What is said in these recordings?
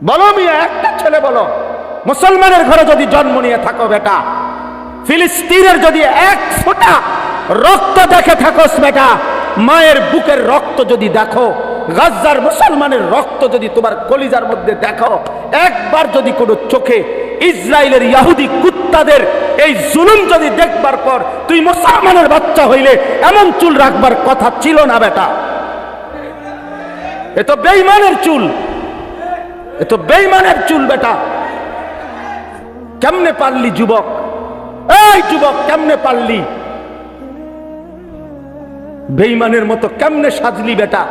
বলো মিয়া, একটা ছেলে বলো, মুসলমানের ঘরে যদি জন্ম নিয়ে থাকো বেটা, ফিলিস্তিনের যদি এক ফোঁটা রক্ত দেখে থাকোস বেটা, মায়ের বুকের রক্ত যদি দেখো, গাজ্জার মুসলমানের রক্ত যদি তোমার কলিজার মধ্যে দেখো, একবার যদি কোনো চোখে ইসরায়েলের ইহুদি কুত্তাদের এই জুলুম যদি দেখবার পর তুই মুসলমানের বাচ্চা হইলে এমন চুল রাখবার কথা ছিল না বেটা। এ তো বেঈমানের চুল, এ তো বেঈমানের চুল বেটা। কেমনে পারলি যুবক, এই যুবক কেমনে পারলি, বেঈমানের মতো কেমনে সাজলি বেটা?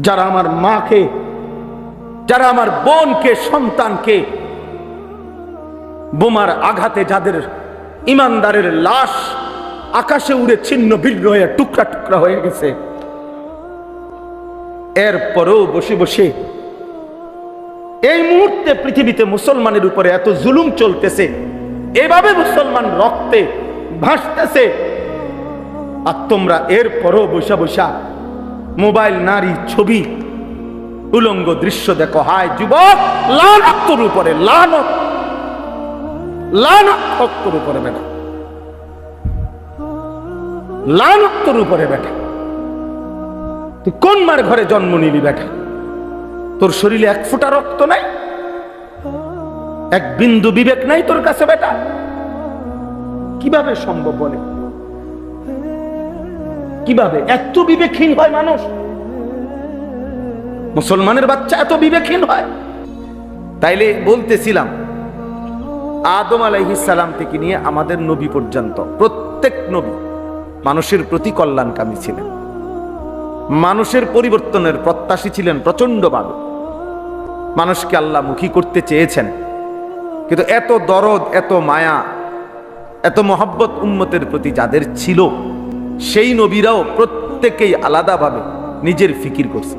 যারা আমার মাকে, যারা আমার বোনকে, সন্তানকে বোমার আঘাতে, যাদের ইমানদারের লাশ আকাশে উড়ে ছিন্ন ভিন্ন হয়ে টুকরা টুকরা হয়ে গেছে, এরপরেও বসে বসে এই মুহূর্তে পৃথিবীতে মুসলমানের উপরে এত জুলুম চলতেছে, এভাবে মুসলমান রক্তে ভাসতেছে, আর তোমরা এরপরেও বসা বসা মোবাইল, নারী, ছবি, উলঙ্গ দৃশ্য দেখো। হায় যুবক, লানত তোর উপরে, লানত, লানত তোর উপরে বেটা, লানত তোর উপরে বেটা। তুই কোন মার ঘরে জন্ম নিলি বেটা? তোর শরীরে এক ফোঁটা রক্ত নাই, এক বিন্দু বিবেক নাই তোর কাছে বেটা? কিভাবে সম্ভব বলে? কিভাবে এত বিবেকহীন হয় মানুষ? মুসলমানের বাচ্চা এত বিবেকহীন হয়? তাইলে বলতেছিলাম, আদম আলাইহিস সালাম থেকে নিয়ে আমাদের নবী পর্যন্ত প্রত্যেক নবী মানুষের প্রতি কল্যাণকামী ছিলেন, মানুষের পরিবর্তনের প্রত্যাশী ছিলেন প্রচন্ডভাবে, মানুষকে আল্লাহমুখী করতে চেয়েছেন। কিন্তু এত দরদ, এত মায়া, এত মহব্বত উম্মতের প্রতি যাদের ছিল, সেই নবীরাও প্রত্যেকেই আলাদাভাবে নিজের ফিকির করছে।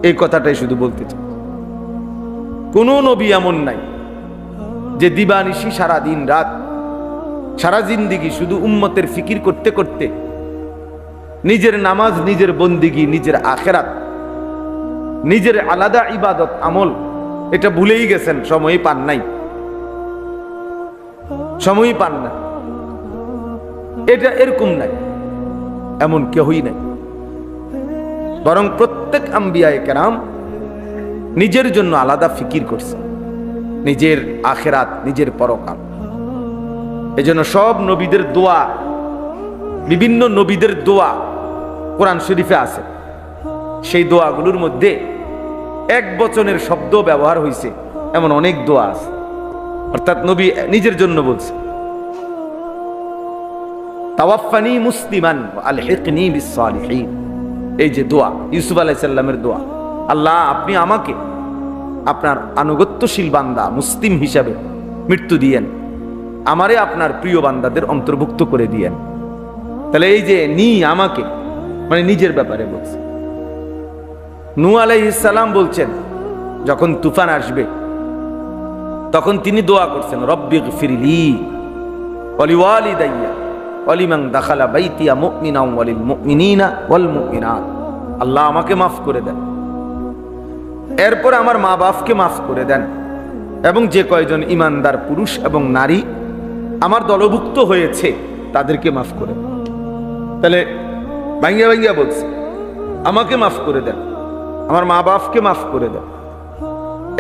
এই কথাটাই শুধু বলতে চাই। কোন নবী এমন নাই যে দিবানিশি, সারা দিন রাত, সারা জিন্দিগি শুধু উম্মতের ফিকির করতে করতে নিজের নামাজ, নিজের বন্দিগি, নিজের আখেরাত, নিজের আলাদা ইবাদত আমল এটা ভুলেই গেছেন, সময় পান নাই, সময় পান না। এটা এরকম নাই, এমন কেউই নাই। বরং প্রত্যেক আম্বিয়ায়ে কেরাম নিজের জন্য আলাদা ফিকির করছে, নিজের আখেরাত, নিজের পরকাল। এজন্য সব নবীদের দোয়া, বিভিন্ন নবীদের দোয়া কোরআন শরীফে আছে। সেই দোয়াগুলোর মধ্যে এক বচনের শব্দ ব্যবহার হয়েছে এমন অনেক দোয়া আছে। অর্থাৎ নবী নিজের জন্য বলছে, তাওয়াফানি মুসলিমান ওয়া আলহিকনি বিস-সালিহিন। এই যে দোয়া, ইউসুফ আলাইহিস সালামের দোয়া, আল্লাহ আপনি আমাকে আপনার আনুগত্যশীল বান্দা, মুসলিম হিসাবে মৃত্যু দিয়েন, আমারে আপনার প্রিয় বান্দাদের অন্তর্ভুক্ত করে দিয়েন। তাহলে এই যে আমাকে, মানে নিজের ব্যাপারে বলছে। নূহ আলাইহিস সালাম বলছেন, যখন তুফান আসবে তখন তিনি দোয়া করছেন, রব্বিগফিরলি ওয়া লিওয়ালিদাইয়া ওয়া লিমান দাখালা বাইতিয়া মুমিনান ওয়া লিল মুমিনিনা ওয়াল মুমিনাত। আল্লাহ আমাকে মাফ করে দেন, এরপর আমার মা বাপকে মাফ করে দেন, এবং যে কয়জন ইমানদার পুরুষ এবং নারী আমার দলভুক্ত হয়েছে তাদেরকে মাফ করে দেন। তাহলে ভাঙ্গিয়া ভাঙ্গিয়া বলছে, আমাকে মাফ করে দেন, আমার মা বাপকে মাফ করে দেন,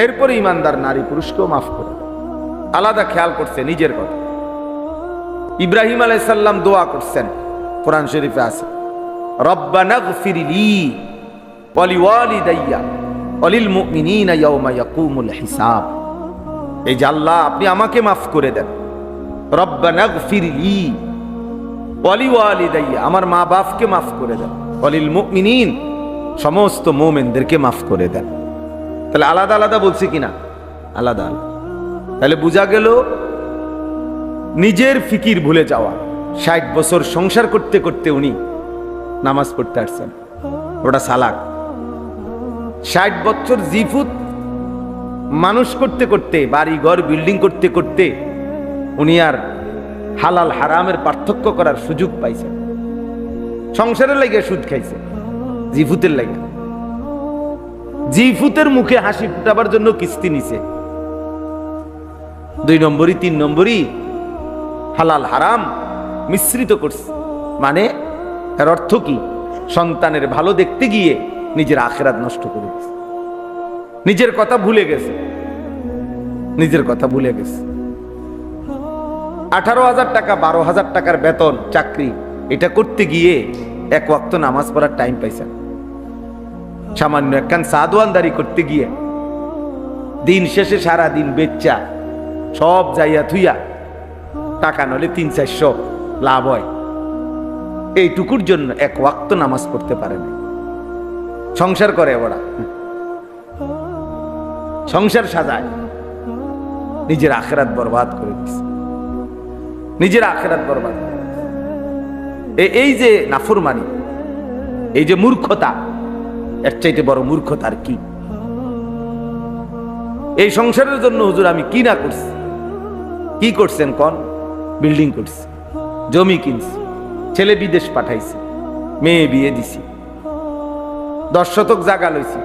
এরপরে ইমানদার নারী পুরুষকেও মাফ করে দেন। আলাদা খেয়াল করছে নিজের কথা। ইব্রাহিম আলাইহিস সালাম দোয়া করছেন, কোরআন শরীফে আছে, রব্বানা গফিরলি ওয়া লিওয়ালিদাইয়া ওয়া লিল মুমিনিনা ইয়াওমা ইয়াকুমুল হিসাব। এই যে আল্লাহ আপনি আমাকে মাফ করে দেন, রব্বানা গফিরলি ওয়া লিওয়ালিদাইয়া আমার মা বাপকে মাফ করে দেন, ওয়া লিল মুমিনিন সমস্ত মুমিনদেরকে মাফ করে দেন। তাহলে আলাদা আলাদা বলছে কিনা? আলাদা। তাহলে বোঝা গেল নিজের ফিকির ভুলে যাওয়া। 60 বছর সংসার করতে করতে উনি নামাজ পড়তে আসছেন, ওটা সালাক। 60 বছর জিফুত মানুষ করতে করতে, বাড়ি ঘর বিল্ডিং করতে করতে উনি আর হালাল হারামের পার্থক্য করার সুযোগ পাইছেন। সংসারের লাগে সুদ খাইছে, জিফুতের লাগে। জিফুতের মুখে হাসি ফুটাবার জন্য কিস্তি নিছে। 2 নম্বরই 3 নম্বরই হালাল হারাম মিশ্রিত করছে। মানে এর অর্থ কি? সন্তানের ভালো দেখতে গিয়ে নিজের আখিরাত নষ্ট করে দিয়েছে, নিজের কথা ভুলে গেছে, নিজের কথা ভুলে গেছে। 18,000 টাকা 12,000 টাকার বেতন চাকরি, এটা করতে গিয়ে 1 ওয়াক্ত নামাজ পড়ার টাইম পাইছেন। সামান্য একখান সাদওয়ানদারি করতে গিয়ে দিন শেষে সারা দিন বেচ্চা সব যাইয়া থুইয়া টাকা নলে 300-400 লাভ হয়। এইটুকুর জন্য 1 ওয়াক্ত নামাজ পড়তে পারে না। সংসার করে ওরা, সংসার সাজায়, নিজের আখিরাত বরবাদ করে দিচ্ছে, নিজের আখিরাত বরবাদ। এই যে নাফরমানি, এই যে মূর্খতা, এর চাইতে বড় মূর্খতা আর কি? এই সংসারের জন্য হুজুর আমি কি না করছি? কি করছেন কোন? বিল্ডিং করছি, জমি কিনছি, ছেলে বিদেশ পাঠাইছি, মেয়ে বিয়ে দিছি, 10 শতক জায়গা লইছি,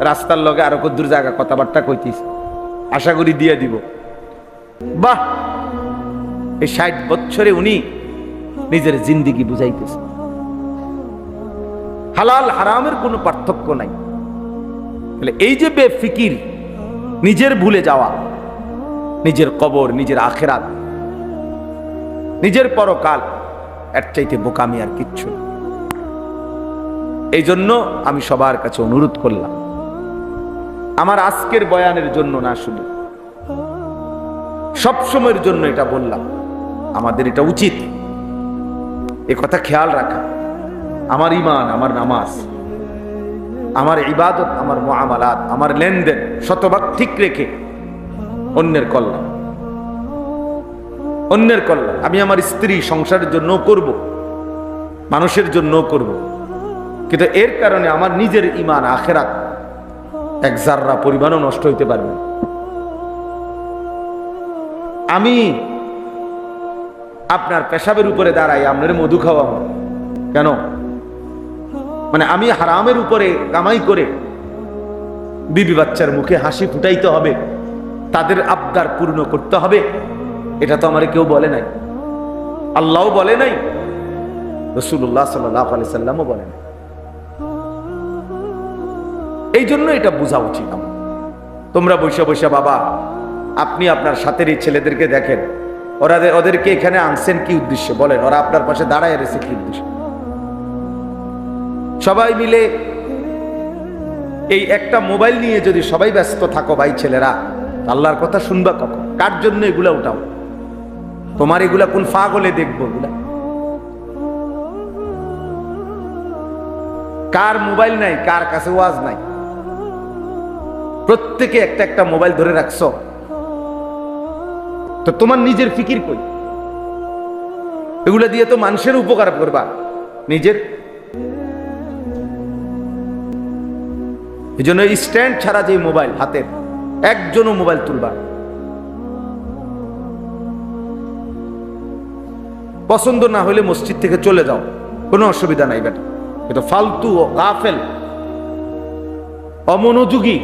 রাস্তার লগে আরো কদ্দুর জায়গা কথাবার্তা কইতেছি, আশা করি দিয়ে দিব। বাহ, এই 60 বছরে উনি নিজের জিন্দিগি বুঝাইতেছে। হালাল হারামের কোনো পার্থক্য নাই। এই যে বেফিকির, নিজের ভুলে যাওয়া, নিজের কবর, নিজের আখিরাত, নিজের পরকাল, এর চাইতে বোকামি আর কিচ্ছু না। এই জন্য আমি সবার কাছে অনুরোধ করলাম, আমার আজকের বয়ানের জন্য না, শুধু সবসময়ের জন্য এটা বললাম, আমাদের এটা উচিত এ কথা খেয়াল রাখা। আমার ঈমান, আমার নামাজ, আমার ইবাদত, আমার মুআমালাত, আমার লেনদেন শতভাগ ঠিক রেখে অন্যের কল্যাণ, অন্যের কল্যাণ আমি আমার স্ত্রী সংসারের জন্য করব, মানুষের জন্য করব, কিন্তু এর কারণে আমার নিজের ঈমান আখিরাত 1 জাররা পরিমাণও নষ্ট হইতে পারবে না। আমি আপনার পেশাবের উপরে দাঁড়াই আপনার মধু খাওয়াবো কেন? মানে আমি হারামের উপরে কামাই করে বিবি বাচ্চার মুখে হাসি ফুটাইতে হবে, তাদের আবদার পূর্ণ করতে হবে, এটা তো আমার কেউ বলে নাই, আল্লাহও বলে নাই, রাসূলুল্লাহ সাল্লাল্লাহু আলাইহি সাল্লামও বলে নাই। এই জন্য এটা বোঝা উচিত আমার। তোমরা বৈশা বৈশা বাবা, আপনি আপনার সাথের এই ছেলেদেরকে দেখেন, ওদেরকে এখানে আনছেন কি উদ্দেশ্যে বলেন? ওরা আপনার পাশে দাঁড়ায় রয়েছে কি উদ্দেশ্যে? সবাই মিলে এই একটা মোবাইল নিয়ে যদি সবাই ব্যস্ত থাকো ভাই ছেলেরা, আল্লাহর কথা শুনবা কখন? কার জন্য এগুলা উঠাও? তোমার এগুলা কোন পাগলে দেখবো? এগুলা কার মোবাইল নাই, কার কাছে ওয়াজ নাই? প্রত্যেকে একটা একটা মোবাইল ধরে রাখছো, তো তোমার নিজের ফিকির কই? এগুলা দিয়ে তো মানুষের উপকার করবা, নিজের। এই জন্য স্ট্যান্ড ছাড়া যে মোবাইল হাতের, একজনও মোবাইল তুলবা। পছন্দ না হলে মসজিদ থেকে চলে যাও, কোনো অসুবিধা নাই বেটা। কিন্তু ফালতু ও গাফেল, অমনোযোগী,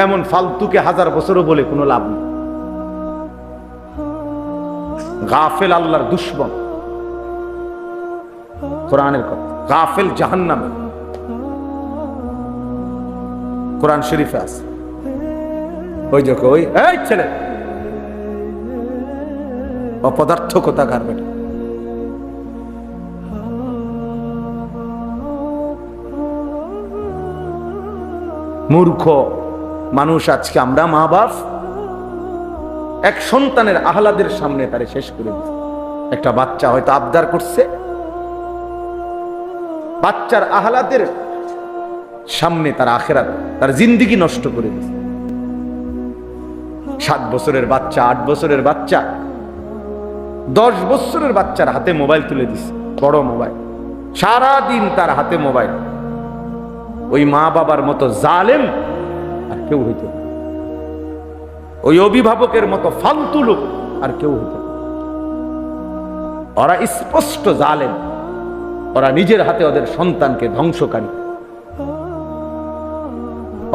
এমন ফালতুকে 1000 বছরও বলে কোনো লাভ নেই। গাফেল আল্লাহর দুশমন, কোরআনের কথা। গাফেল জাহান্নামে, কোরআন শরীফে আছে। ওই দেখো, ওই এই ছেলে অপদার্থ কোথাকার বেটা। মূর্খ মানুষ আজকে আমরা মা বাপ এক সন্তানের আহ্লাদের সামনে তারে শেষ করে দিচ্ছে। একটা বাচ্চা হয়তো আবদার করছে, বাচ্চার আহ্লাদের সামনে তার আখিরাত, তার জিন্দেগি নষ্ট করে দিচ্ছে। 7 বছরের বাচ্চা, 8 বছরের বাচ্চা, 10 বছরের বাচ্চার হাতে মোবাইল তুলে দিচ্ছে, বড় মোবাইল, সারা দিন তার হাতে মোবাইল। ওই মা বাবার মতো জালেম আর কেউ হইতে না, ওই অভিভাবকের মতো ফালতু লোক আর কেউ হইতে না। ওরা স্পষ্ট জালেম, ওরা নিজের হাতে ওদের সন্তানকে ধ্বংসকারী।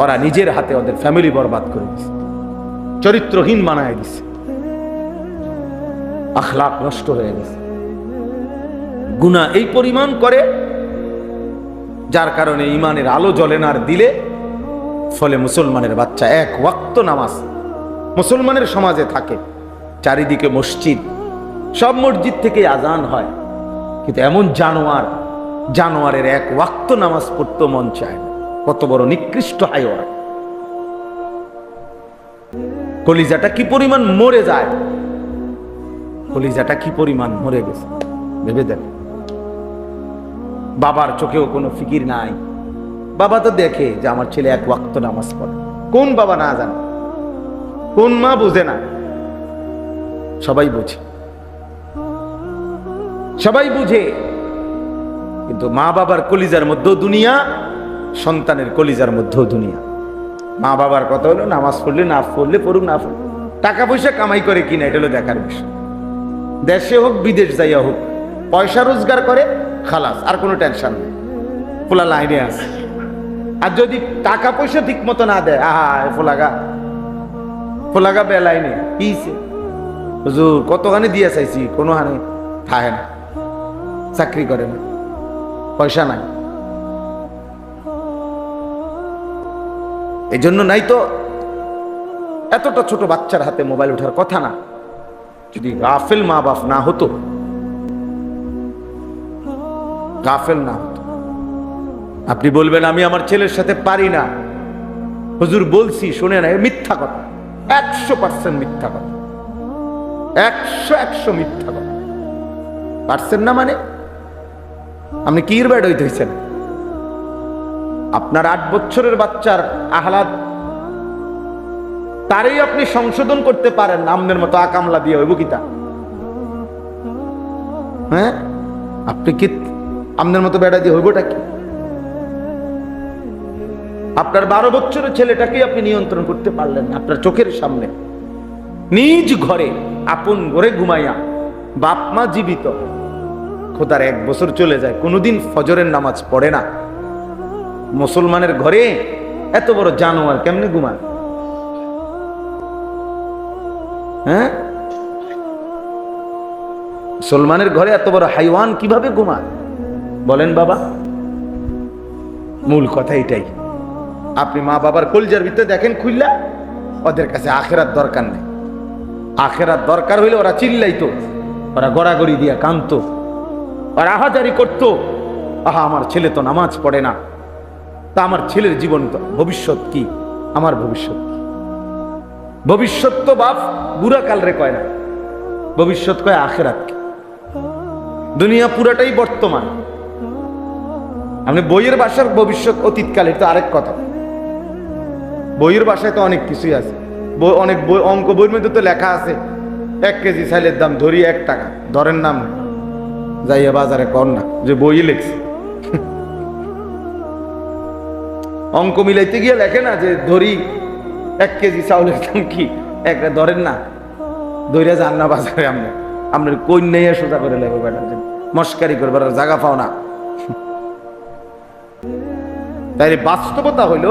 ওরা নিজের হাতে ওদের ফ্যামিলি বরবাদ করে দিছে, চরিত্রহীন বানায় দিছে, আখলাক নষ্ট হয়ে গেছে। গুনাহ এই পরিমাণ করে যার কারণে ইমানের আলো জ্বলে না আর দিলে, ফলে মুসলমানের বাচ্চা এক ওয়াক্ত নামাজ মুসলমানের সমাজে থাকে, চারিদিকে মসজিদ, সব মসজিদ থেকে আজান হয়, কিন্তু এমন জানোয়ারের এক ওয়াক্ত নামাজ পড়তে মন চায় না। কত বড় নিকৃষ্ট হাইওয়ান! কলিজাটা কি পরিমাণ মরে যায়, কলিজাটা কি পরিমাণ মরে গেছে ভেবে দেন। বাবার চোখেও কোনো ফিকির নাই, বাবা তো দেখে যে আমার ছেলে এক ওয়াক্ত নামাজ পড়ে। কোন বাবা না জানে, কোন মা বুঝে না? সবাই বুঝে, সবাই বুঝে, কিন্তু মা বাবার কলিজার মধ্যেও দুনিয়া, সন্তানের কলিজার মধ্যেও দুনিয়া। মা বাবার কথা হলো নামাজ পড়লে না পড়লে পড়ুক, না পড়ুক, টাকা পয়সা কামাই করে কিনা এটা হলো দেখার বিষয়। দেশে হোক বিদেশ যাইয়া হোক, পয়সা রোজগার করে, খালাস, আর কোনো টেনশন নেই, পোলা লাইনে আছে। আর যদি টাকা পয়সা ঠিক মতো না দেয়, ফোলাগা বেলাইনে কিছে হুজুর কতখানি দিয়ে চাইছি, কোনো হানে থাকে না, চাকরি করে না, পয়সা নাই। এই জন্য নাই তো এতটা ছোট বাচ্চার হাতে মোবাইল ওঠার কথা না। যদি গাফেল মা বাপ না হতো, গাফেল না হতো, আপনি বলবেন আমি আমার ছেলের সাথে পারি না, হুজুর বলছি শুনে না, মিথ্যা কথা, 100% মিথ্যা কথা, 100 মিথ্যা কথা। পারছেন না মানে আপনি কি ব্যাড হইতে হয়েছেন? আপনার 8 বছরের বাচ্চার আহ্লাদ, তারই আপনি সংশোধন করতে পারেন না, আমনের মতো আকামলা দিয়ে হইব কিতা? হ্যাঁ, আপনি কি আমনের মতো বেড়া দিয়ে হইবটা কি? আপনার 12 বছরের ছেলেটাকে আপনি নিয়ন্ত্রণ করতে পারলেন না। আপনার চোখের সামনে নিজ ঘরে আপন ঘরে ঘুমাইয়া বাপ মা জীবিত, খোদার 1 বছর চলে যায়, কোনোদিন ফজরের নামাজ পড়ে না। মুসলমানের ঘরে এত বড় জানোয়ার কেমনে ঘুমায়? হ্যাঁ, মুসলমানের ঘরে এত বড় হাইওয়ান কিভাবে ঘুমায় বলেন বাবা? মূল কথা এটাই। আপনি মা বাবার কলজার ভিতরে দেখেন খুললা, ওদের কাছে আখেরাত দরকার নেই। আখেরাত দরকার হইলে ওরা চিল্লাইতো, ওরা গড়াগড়ি দিয়া কাঁদতো, ওরা আহাজারি করতো, আহা আমার ছেলে তো নামাজ পড়ে না, তা আমার ছেলের জীবন তো ভবিষ্যৎ কি, আমার ভবিষ্যৎ কি? ভবিষ্যৎ তো বাপ বুড়া কাল রে কয় না, ভবিষ্যৎ কয় আখেরাত কি। দুনিয়া পুরাটাই বর্তমান। আপনি বইয়ের ভাষার ভবিষ্যৎ অতীতকাল, এটা আরেক কথা। বইয়ের ভাষায় তো অনেক কিছুই আছে, অনেক বই, অঙ্ক বইয়ের মধ্যে তো লেখা আছে 1 কেজি চাইলের দাম ধরি 1 টাকা, ধরেন নাম যাইয়া বাজারে কর না যে বই লেখছে। অঙ্ক মিলাইতে গিয়ে লেখে না যে ধরি 1 কেজি চাউলের দাম কি, একটা ধরেন না, ধৈর্য যান না বাজারে। আপনার কন্যাইয়া সোজা করে লেখো বেটা, মস্কারি করবার জায়গা পাও না। তাই বাস্তবতা হইল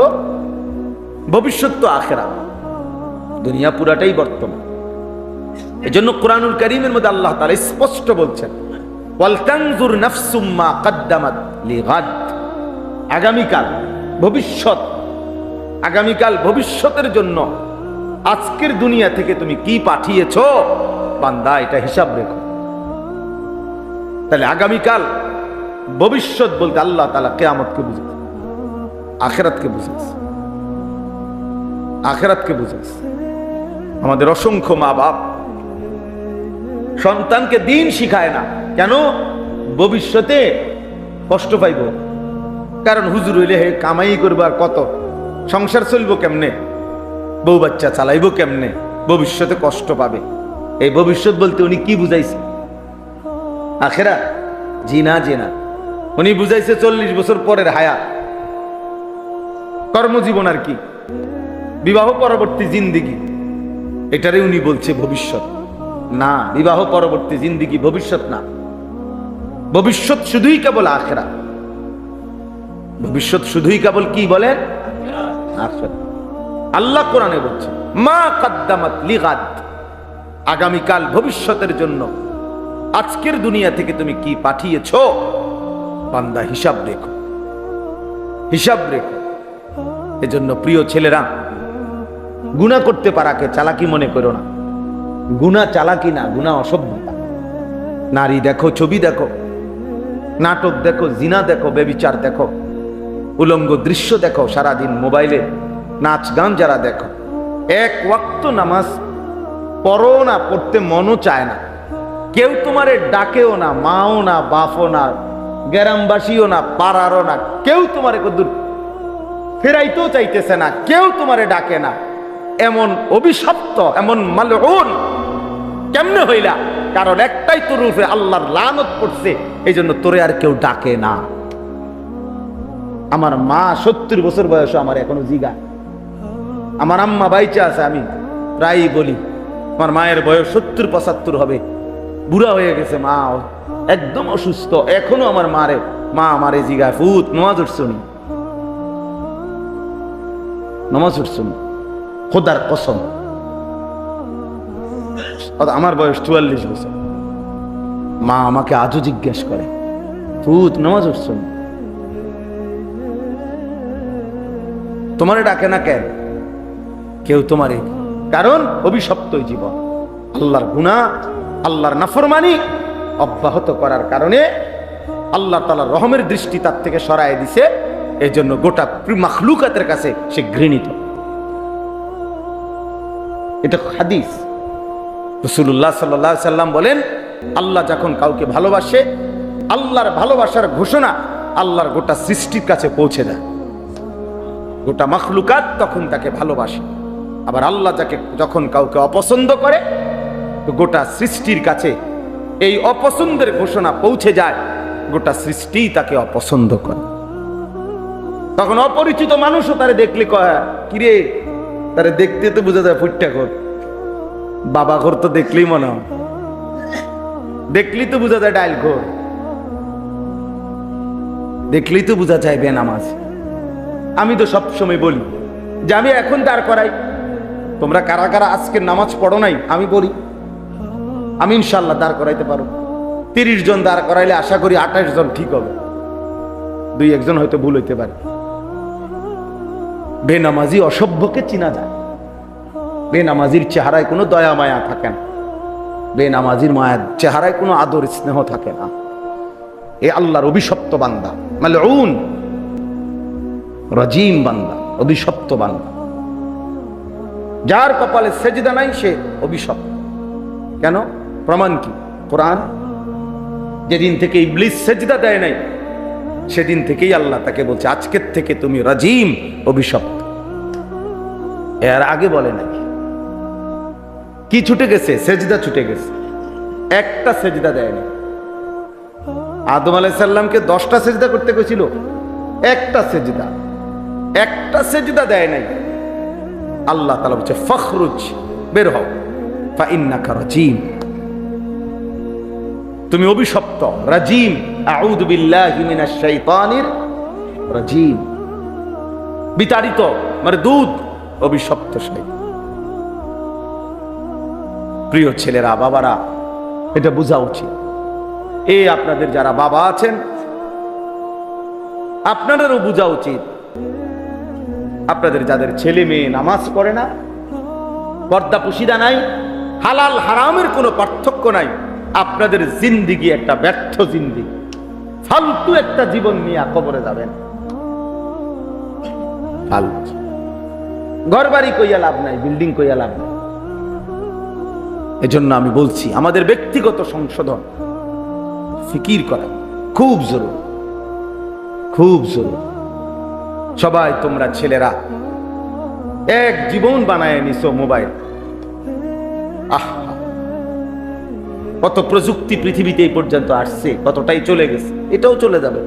ভবিষ্যৎ তো আখেরাত, দুনিয়া পুরাটাই বর্তমান। এজন্য কোরআনুল কারীমের মধ্যে আল্লাহ তাআলা স্পষ্ট বলছেন, ওয়াল তানজুর নাফসুম মা কদ্দামাত লিগাদ। আগামীকাল ভবিষ্যৎ, আগামীকাল ভবিষ্যতের জন্য আজকের দুনিয়া থেকে তুমি কি পাঠিয়েছো বান্দা, এটা হিসাব রেখো। তাহলে আগামীকাল ভবিষ্যৎ বলতে আল্লাহ তাআলা কিয়ামতকে বুঝাচ্ছে, আখিরাতকে বুঝাচ্ছে, আখিরাতকে বুঝাচ্ছে। আমাদের অসংখ্য মা বাপ সন্তানকে দিন শিখায় না, কেন? ভবিষ্যতে কষ্ট পাইব। কারণ হুজুর হইলে হে কামাই করবো, আর কত সংসার চলবো কেমনে, বউ বাচ্চা চালাইবো কেমনে, ভবিষ্যতে কষ্ট পাবে। এই ভবিষ্যৎ বলতে উনি কি বুঝাইছে? আখিরাত? জি না, জি না। উনি বুঝাইছে 40 বছর পরের হায়াত, কর্মজীবন আর কি, বিবাহ পরবর্তী জিন্দিগি, এটারে উনি বলছে ভবিষ্যৎ। না, বিবাহ পরবর্তী জিন্দিগি ভবিষ্যৎ না। ভবিষ্যৎ শুধুই কেবল আখিরাত। ভবিষ্যৎ শুধুই কেবল কি বলেন? আখিরাত। আল্লাহ কোরআনে বলছে মা কদ্দামাত লিগাদ, আগামীকাল ভবিষ্যতের জন্য আজকের দুনিয়া থেকে তুমি কি পাঠিয়েছো, বান্দা হিসাব রেখো, হিসাব রেখো। এজন্য প্রিয় ছেলেরা, গুনাহ করতে পারাকে চালাকি মনে করো না। গুনাহ চালাকি না, গুনাহ অসভ্যতা। নারী দেখো, ছবি দেখো, নাটক দেখো, জিনা দেখো, ব্যভিচার দেখো, উলঙ্গ দৃশ্য দেখো, সারাদিন মোবাইলে নাচ গান যারা দেখো, এক ওয়াক্ত নামাজ পড়ো না, পড়তে মনও চায় না, কেউ তোমারে ডাকেও না, মাও না, বাপও না, গ্রামবাসীও না, পাড়ারও না, কেউ তোমারে কদ্দুর ফেরাইতেও চাইতেছে না, কেউ তোমারে ডাকে না, এমন অভিশপ্ত, এমন মালউন কেমনে হইলা? কারণ একটাই তোর উপরে আল্লাহর লানত পড়ছে, এই জন্য তোরে আর কেউ ডাকে না। আমার মা 70 বছর বয়স, আমার এখনো জিগা। আমার আম্মা বাইচা আছে, আমি প্রায়ই বলি আমার মায়ের বয়স 70-75 হবে, বুড়া হয়ে গেছে, মা একদম অসুস্থ, এখনো আমার মা আমারে জিগায়, ফুত নামাজ উঠছনি, নামাজ উঠছনি, খোদার কসম। আমার বয়স 44 বছর, মা আমাকে আজও জিজ্ঞেস করে, ফুত নামাজ উঠছনি, তোমারে ডাকে না কেন? কেউ তোমারে, কারণ অভিশপ্ত জীবন, আল্লাহর গুনাহ, আল্লাহর নাফরমানি অব্যাহত করার কারণে আল্লাহ তাআলার রহমের দৃষ্টি তার থেকে সরায় দিছে। এই জন্য গোটা মাখলুকাতের কাছে সে ঘৃণিত। এটা হাদিস। রাসূলুল্লাহ সাল্লাল্লাহু আলাইহি সাল্লাম বলেন, আল্লাহ যখন কাউকে ভালোবাসে, আল্লাহর ভালোবাসার ঘোষণা আল্লাহর গোটা সৃষ্টির কাছে পৌঁছে দেয়। গোটা মাখলুকাত তখন তাকে ভালোবাসে। আবার আল্লাহ যখন কাউকে অপছন্দ করে, তো গোটা সৃষ্টির কাছে এই অপছন্দের ঘোষণা পৌঁছে যায়, গোটা সৃষ্টি তাকে অপছন্দ করে। তখন অপরিচিত মানুষও তারে দেখলে কয়, কিরে, তারে দেখতে তো বোঝা যায় ফুটটা ঘর, বাবা ঘর তো দেখলেই মনে হয়, দেখলেই তো বোঝা যায় ডাইল ঘর, দেখলেই তো বোঝা যায় বেনামাজ। আমি তো সবসময় বলি যে আমি এখন দাঁড় করাই, তোমরা কারা কারা আজকের নামাজ পড়ো নাই, আমি বলি আমি ইনশাল্লাহ দাঁড় করাইতে পারো। 30 জন দাঁড় করাইলে আশা করি 28 জন ঠিক হবে, 2-1 জন হয়তো ভুল হইতে পারে। বেনামাজি অসভ্যকে চিনা যায়। বেনামাজির চেহারায় কোনো দয়া মায়া থাকে না, বেনামাজির মায়ের চেহারায় কোনো আদর স্নেহ থাকে না। এ আল্লাহর অভিশপ্ত বান্দা, মালউন রাজিম বান্দা, অভিশপ্ত বান্দা। যার কপালে সেজদা নাই সে অভিশপ্ত। কেন? প্রমাণ কি? কোরআন। যেদিন থেকে ইবলিস সেজদা দেয় নাই, সেদিন থেকেই আল্লাহ তাকে বলছে, আজকের থেকে তুমি রাজিম, অভিশপ্ত। এর আগে বলে নাই। কি ছুটে গেছে? সেজদা ছুটে গেছে, একটা সেজদা দেয় না। আদম আলাইহিস সালামকে 10টা সেজদা করতে কইছিল, একটা সেজদা দেয় নাই। আল্লাহ তাআলা বলছে, ফখরুজ, বের হও, ফা ইন্নাকা রাজিম, তুমি অভিশপ্ত, রাজিম। আউযু বিল্লাহি মিনাশ শাইতানির রাজিম, বিতাড়িত, মানে দুধ, অভিশপ্ত শয়তান। প্রিয় ছেলেরা, বাবারা, এটা বোঝা উচিত। এই আপনাদের যারা বাবা আছেন, আপনাদেরও বোঝা উচিত, আপনাদের যাদের ছেলে মেয়ে নামাজ পড়ে না, পর্দা পুশিদা নাই, হালাল হারামের কোনো পার্থক্য নাই, আপনাদের জিন্দিগি একটা ব্যর্থ জিন্দিগি, ফালতু একটা জীবন নিয়ে কবরে যাবেন। ফালতু ঘর বাড়ি কইয়া লাভ নাই, বিল্ডিং কইয়া লাভ নাই। এজন্য আমি বলছি, আমাদের ব্যক্তিগত সংশোধন, ফিকির করা খুব জরুরি, খুব জরুরি। সবাই তোমরা ছেলেরা এক জীবন বানায় নিছো মোবাইল। কত প্রযুক্তি পৃথিবীতে এই পর্যন্ত আসছে, কতটাই চলে গেছে, এটাও চলে যাবে,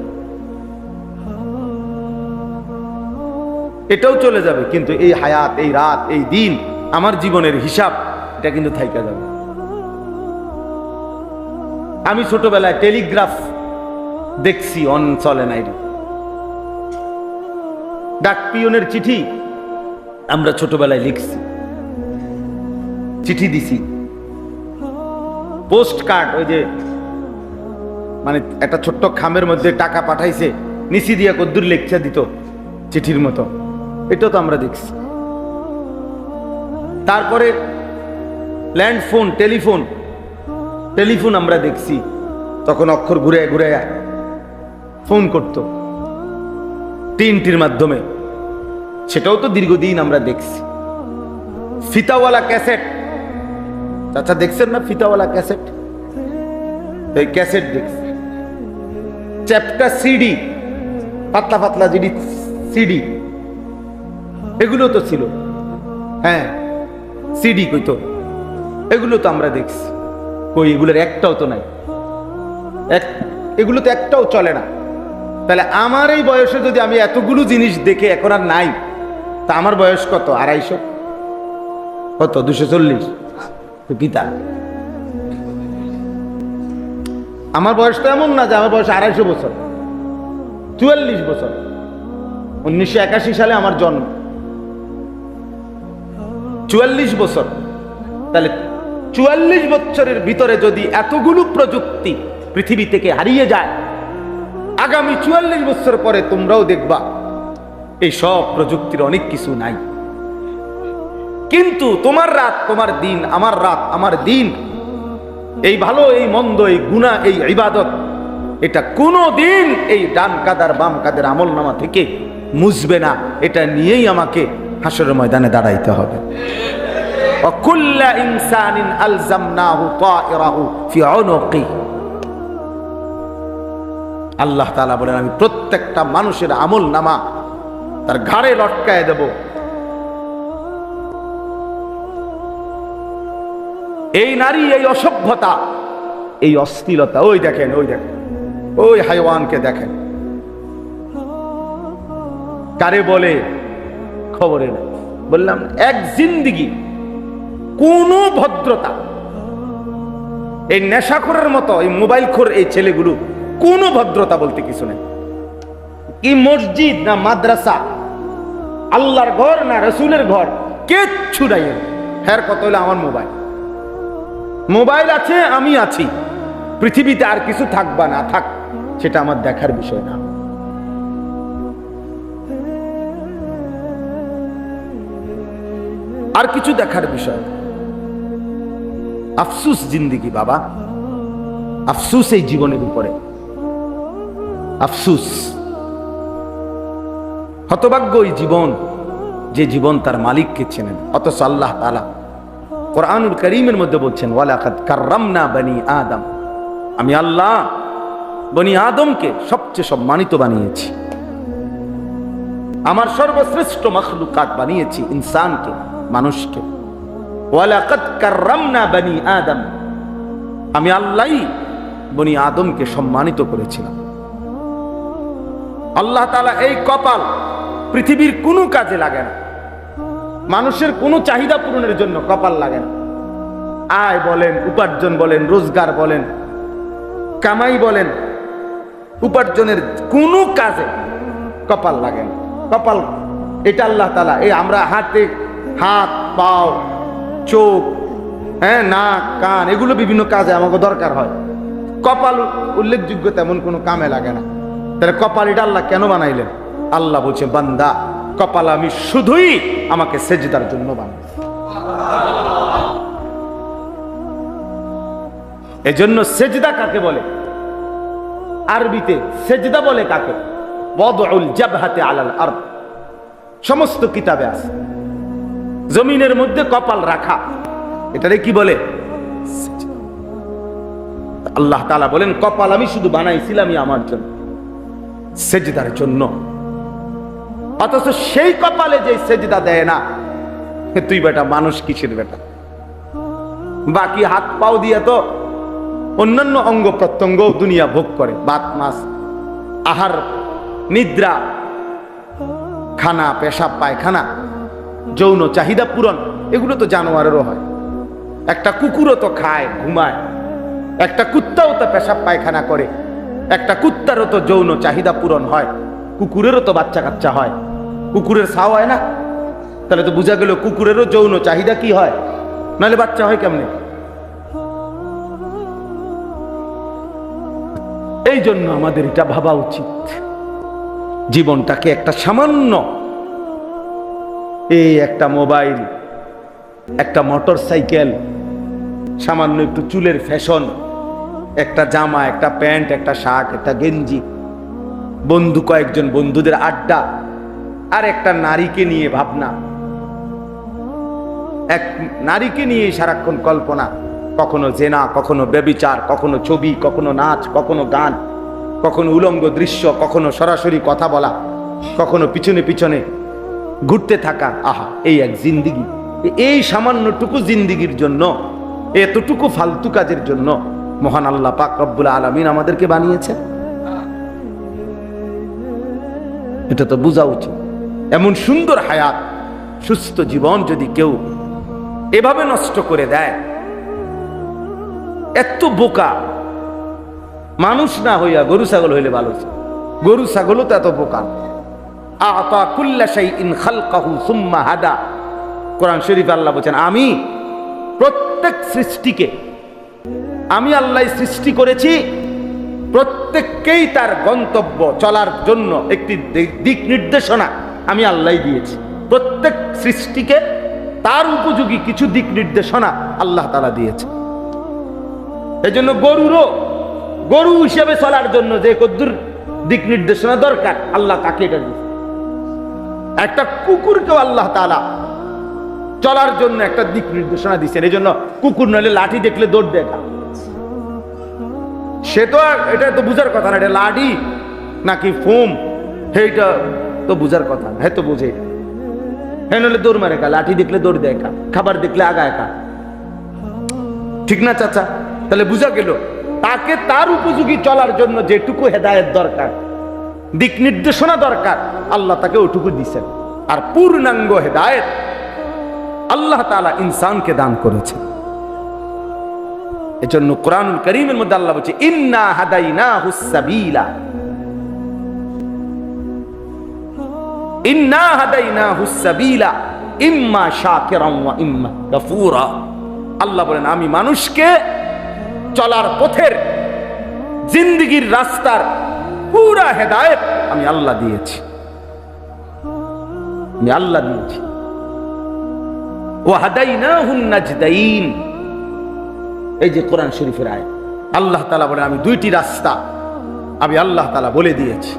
এটাও চলে যাবে। কিন্তু এই হায়াত, এই রাত, এই দিন, আমার জীবনের হিসাব, এটা কিন্তু থাইকা যাবে। আমি ছোটবেলায় টেলিগ্রাফ দেখছি, চলে নাই। ডাক পিয়নের চিঠি আমরা ছোটবেলায় লিখছি, চিঠি দিছি, পোস্ট কার্ড, ওই যে মানে একটা ছোট্ট খামের মধ্যে টাকা পাঠাইছে, নিচি দিয়া কদ্দুর লেখা দিত চিঠির মতো, এটা তো আমরা দেখছি। তারপরে ল্যান্ড ফোন, টেলিফোন আমরা দেখছি, তখন অক্ষর ঘুরে ঘুরে ফোন করত টিনটির মাধ্যমে, সেটাও তো দীর্ঘদিন আমরা দেখছি। ফিতাওয়ালা ক্যাসেট, আচ্ছা দেখছেন না ফিতাওয়ালা ক্যাসেট? এই ক্যাসেট দেখছি। চ্যাপ্টার সিডি, পাতলা পাতলা জিডি সিডি, এগুলো তো ছিল। হ্যাঁ, সিডি কইতো, এগুলো তো আমরা দেখছি। কই এগুলোর একটাও তো নাই, এগুলো তো একটাও চলে না। তাহলে আমার এই বয়সে যদি আমি এতগুলো জিনিস দেখে এখন আর নাই, তা আমার বয়স কত? 250, কত 240 পিতা। আমার বয়স তো এমন না যে আমার বয়স 250 বছর, 44 বছর। 1981 সালে আমার জন্ম, 44 বছর। তাহলে 44 বছরের ভিতরে যদি এতগুলো প্রযুক্তি পৃথিবী থেকে হারিয়ে যায়, আগামী 44 বছর পরে তোমরাও দেখবা এই সব প্রযুক্তির অনেক কিছু নাই। কিন্তু তোমার রাত তোমার দিন, আমার রাত আমার দিন, এই ভালো এই মন্দ, এই গুনাহ এই ইবাদত, এটা কোনো দিন এই ডান কাদার বাম কাদের আমল নামা থেকে মুছবে না। এটা নিয়েই আমাকে হাসরের ময়দানে দাঁড়াইতে হবে। ওয়াকুল্লা ইনসানিন আলজামনাহু তায়রাহু ফি উনুকি। আল্লাহ তাআলা বলেন, আমি প্রত্যেকটা মানুষের আমল নামা তার ঘাড়ে লটকায় দেব। এই নারী, এই অসভ্যতা, এই অশ্লীলতা, ওই দেখেন ওই হাইওয়ানকে দেখেন, কারে বলে খবরে না। বললাম এক জিন্দিগি কোন ভদ্রতা, এই নেশাখোরের মতো এই মোবাইল খোর এই ছেলেগুলো কোন ভদ্রতা বলতে কিছু নেই। কি মসজিদ না মাদ্রাসা, আল্লাহর ঘর না রসুলের ঘর, কিচ্ছু নাই। হ্যার কত হলো আমার মোবাইল আছে, আমি আছি, পৃথিবীতে আর কিছু থাকবা না থাক, সেটা আমার দেখার বিষয় না। আর কিছু দেখার বিষয়। আফসুস জিন্দিগি বাবা, আফসুস এই জীবনের উপরে, আফসুস। হতভাগ্য ওই জীবন যে জীবন তার মালিককে চেনেন। অথচ আল্লাহ তাআলা কোরআনুল কারীমের মধ্যে বলছেন, ওয়ালাকাদ কাররামনা বনি আদম, আমি আল্লাহ বনি আদমকে সবচেয়ে সম্মানিত বানিয়েছি, আমার সর্বশ্রেষ্ঠ মাখলুকাত বানিয়েছি ইনসানকে, মানুষকে। ওয়ালাকাদ কাররামনা বনি আদম, আমি আল্লাহই বনি আদমকে সম্মানিত করেছিলাম। আল্লাহ তাআলা এই কপাল পৃথিবীর কোনো কাজে লাগে না, মানুষের কোনো চাহিদা পূরণের জন্য কপাল লাগে না। আয় বলেন, উপার্জন বলেন, রোজগার বলেন, কামাই বলেন, উপার্জনের কোনো কাজে কপাল লাগে না। কপাল এটা আল্লাহ তাআলা, এই আমরা হাতে হাত পাও চোখ, হ্যাঁ নাক কান, এগুলো বিভিন্ন কাজে আমাকে দরকার হয়। কপাল উল্লেখযোগ্য তেমন কোনো কামে লাগে না। তাহলে কপাল এটা আল্লাহ কেন বানাইলেন? আল্লাহ বলছে, বান্দা কপাল আমি শুধুই আমাকে সেজদার জন্য বানাইছি। এজন্য সেজদা কাকে বলে? আরবিতে সেজদা বলে কাকে? ওয়াদউল জাবহাতি আলাল আরদ, সমস্ত কিতাবে আছে। জমিনের মধ্যে কপাল রাখা, এটারে কি বলে? আল্লাহ তাআলা বলেন, কপাল আমি শুধু বানাইছিলাম আমার জন্য, সেজদার জন্য। অথচ সেই কপালে যে সেজদা দেয় না, তুই বেটা মানুষ কিসের বেটা? বাকি হাত পাও দিয়ে তো অন্যান্য অঙ্গ প্রত্যঙ্গ দুনিয়া ভোগ করে, ভাত মাছ আহার নিদ্রা, খানা পেশাব পায়খানা, যৌন চাহিদা পূরণ, এগুলো তো জানোয়ারেরও হয়। একটা কুকুরও তো খায় ঘুমায়, একটা কুত্তাও তো পেশাব পায়খানা করে, একটা কুত্তারও তো যৌন চাহিদা পূরণ হয়, কুকুরেরও তো বাচ্চা কাচ্চা হয়, কুকুরের ছাও হয় না, তাহলে তো বোঝা গেল কুকুরেরও যৌন চাহিদা কি হয়, নাহলে বাচ্চা হয় কেমনে? এই জন্য আমাদের এটা ভাবা উচিত, জীবনটাকে একটা সামান্য এই একটা মোবাইল, একটা মোটর সাইকেল, সামান্য একটু চুলের ফ্যাশন, একটা জামা, একটা প্যান্ট, একটা শার্ট, একটা গেঞ্জি, বন্ধু কয়েকজন বন্ধুদের আড্ডা, আর একটা নারীকে নিয়ে ভাবনা, এক নারীকে নিয়ে সারাক্ষণ কল্পনা, কখনো জেনা, কখনো ব্যভিচার, কখনো ছবি, কখনো নাচ, কখনো গান, কখনো উলঙ্গ দৃশ্য, কখনো সরাসরি কথা বলা, কখনো পিছনে পিছনে ঘুরতে থাকা। আহা, এই এক জিন্দিগি। এই সামান্যটুকু জিন্দিগির জন্য, এতটুকু ফালতু কাজের জন্য মহান আল্লাহ পাক রব্বুল আলামিন আমাদেরকে বানিয়েছে। এটা তো বোঝা উচিত। এমন সুন্দর হায়াত, সুস্থ জীবন যদি কেউ এভাবে নষ্ট করে দেয়, এত বোকা মানুষ না হইয়া গরু ছাগল হইলে ভালো ছিল। গরু ছাগলও তো এত বোকা। আতা কুল্লা শাইইন খালকাহু সুম্মা হাদা। কোরআন শরীফে আল্লাহ বলেন, আমি প্রত্যেক সৃষ্টিকে, আমি আল্লাহ সৃষ্টি করেছি, প্রত্যেককেই তার গন্তব্য চলার জন্য একটি দিক নির্দেশনা আমি আল্লাহ দিয়েছি। প্রত্যেক সৃষ্টিকে তার উপযোগী কিছু দিক নির্দেশনা আল্লাহ তাআলা দিয়েছে। এজন্য গরু হিসেবে চলার জন্য যে কদ্দুর দিক নির্দেশনা দরকার, আল্লাহ তাকে এটা দিয়েছে। একটা কুকুরকেও আল্লাহ তাআলা চলার জন্য একটা দিক নির্দেশনা দিচ্ছেন। এই জন্য কুকুর নইলে লাঠি দেখলে দৌড় দেখা, সে তো এটা তো বুঝার কথা না, এটা লাঠি নাকি ফোম, এইটা তো বুঝার কথা না। হ্যাঁ তো বুঝে, হ্যাঁ নইলে দৌড় মারে কা, লাঠি দেখলে দৌড় দেয় কা, খাবার দেখলে আগায় কা, ঠিক না চাচা? তাহলে বুঝা গেল তাকে তার উপযোগী চলার জন্য যেটুকু হেদায়েত দরকার, দিক নির্দেশনা দরকার, আল্লাহ তাকে ওটুকু দিচ্ছেন। আর পূর্ণাঙ্গ হেদায়েত আল্লাহ তাআলা ইনসানকে দান করেছেন। এজন্য কোরআনুল কারীমের মধ্যে আল্লাহ বলছে, ইন্না হাদাইনাহুস সাবিলা, ইন্না হাদাইনাহুস সাবিলা ইম্মা শাকিরান ওয়া ইম্মা কাফুরা। আল্লাহ বলেন, আমি মানুষকে চলার পথের, জিন্দেগীর রাস্তার পুরা হেদায়েত আমি আল্লাহ দিয়েছি, আমি আল্লাহ দিয়েছি। ওয়া হাদাইনাহুন নাজদাইন, এই যে কোরআন শরীফের আয়াত, আল্লাহ তাআলা বলেন, আমি দুইটি রাস্তা আমি আল্লাহ তাআলা বলে দিয়েছি।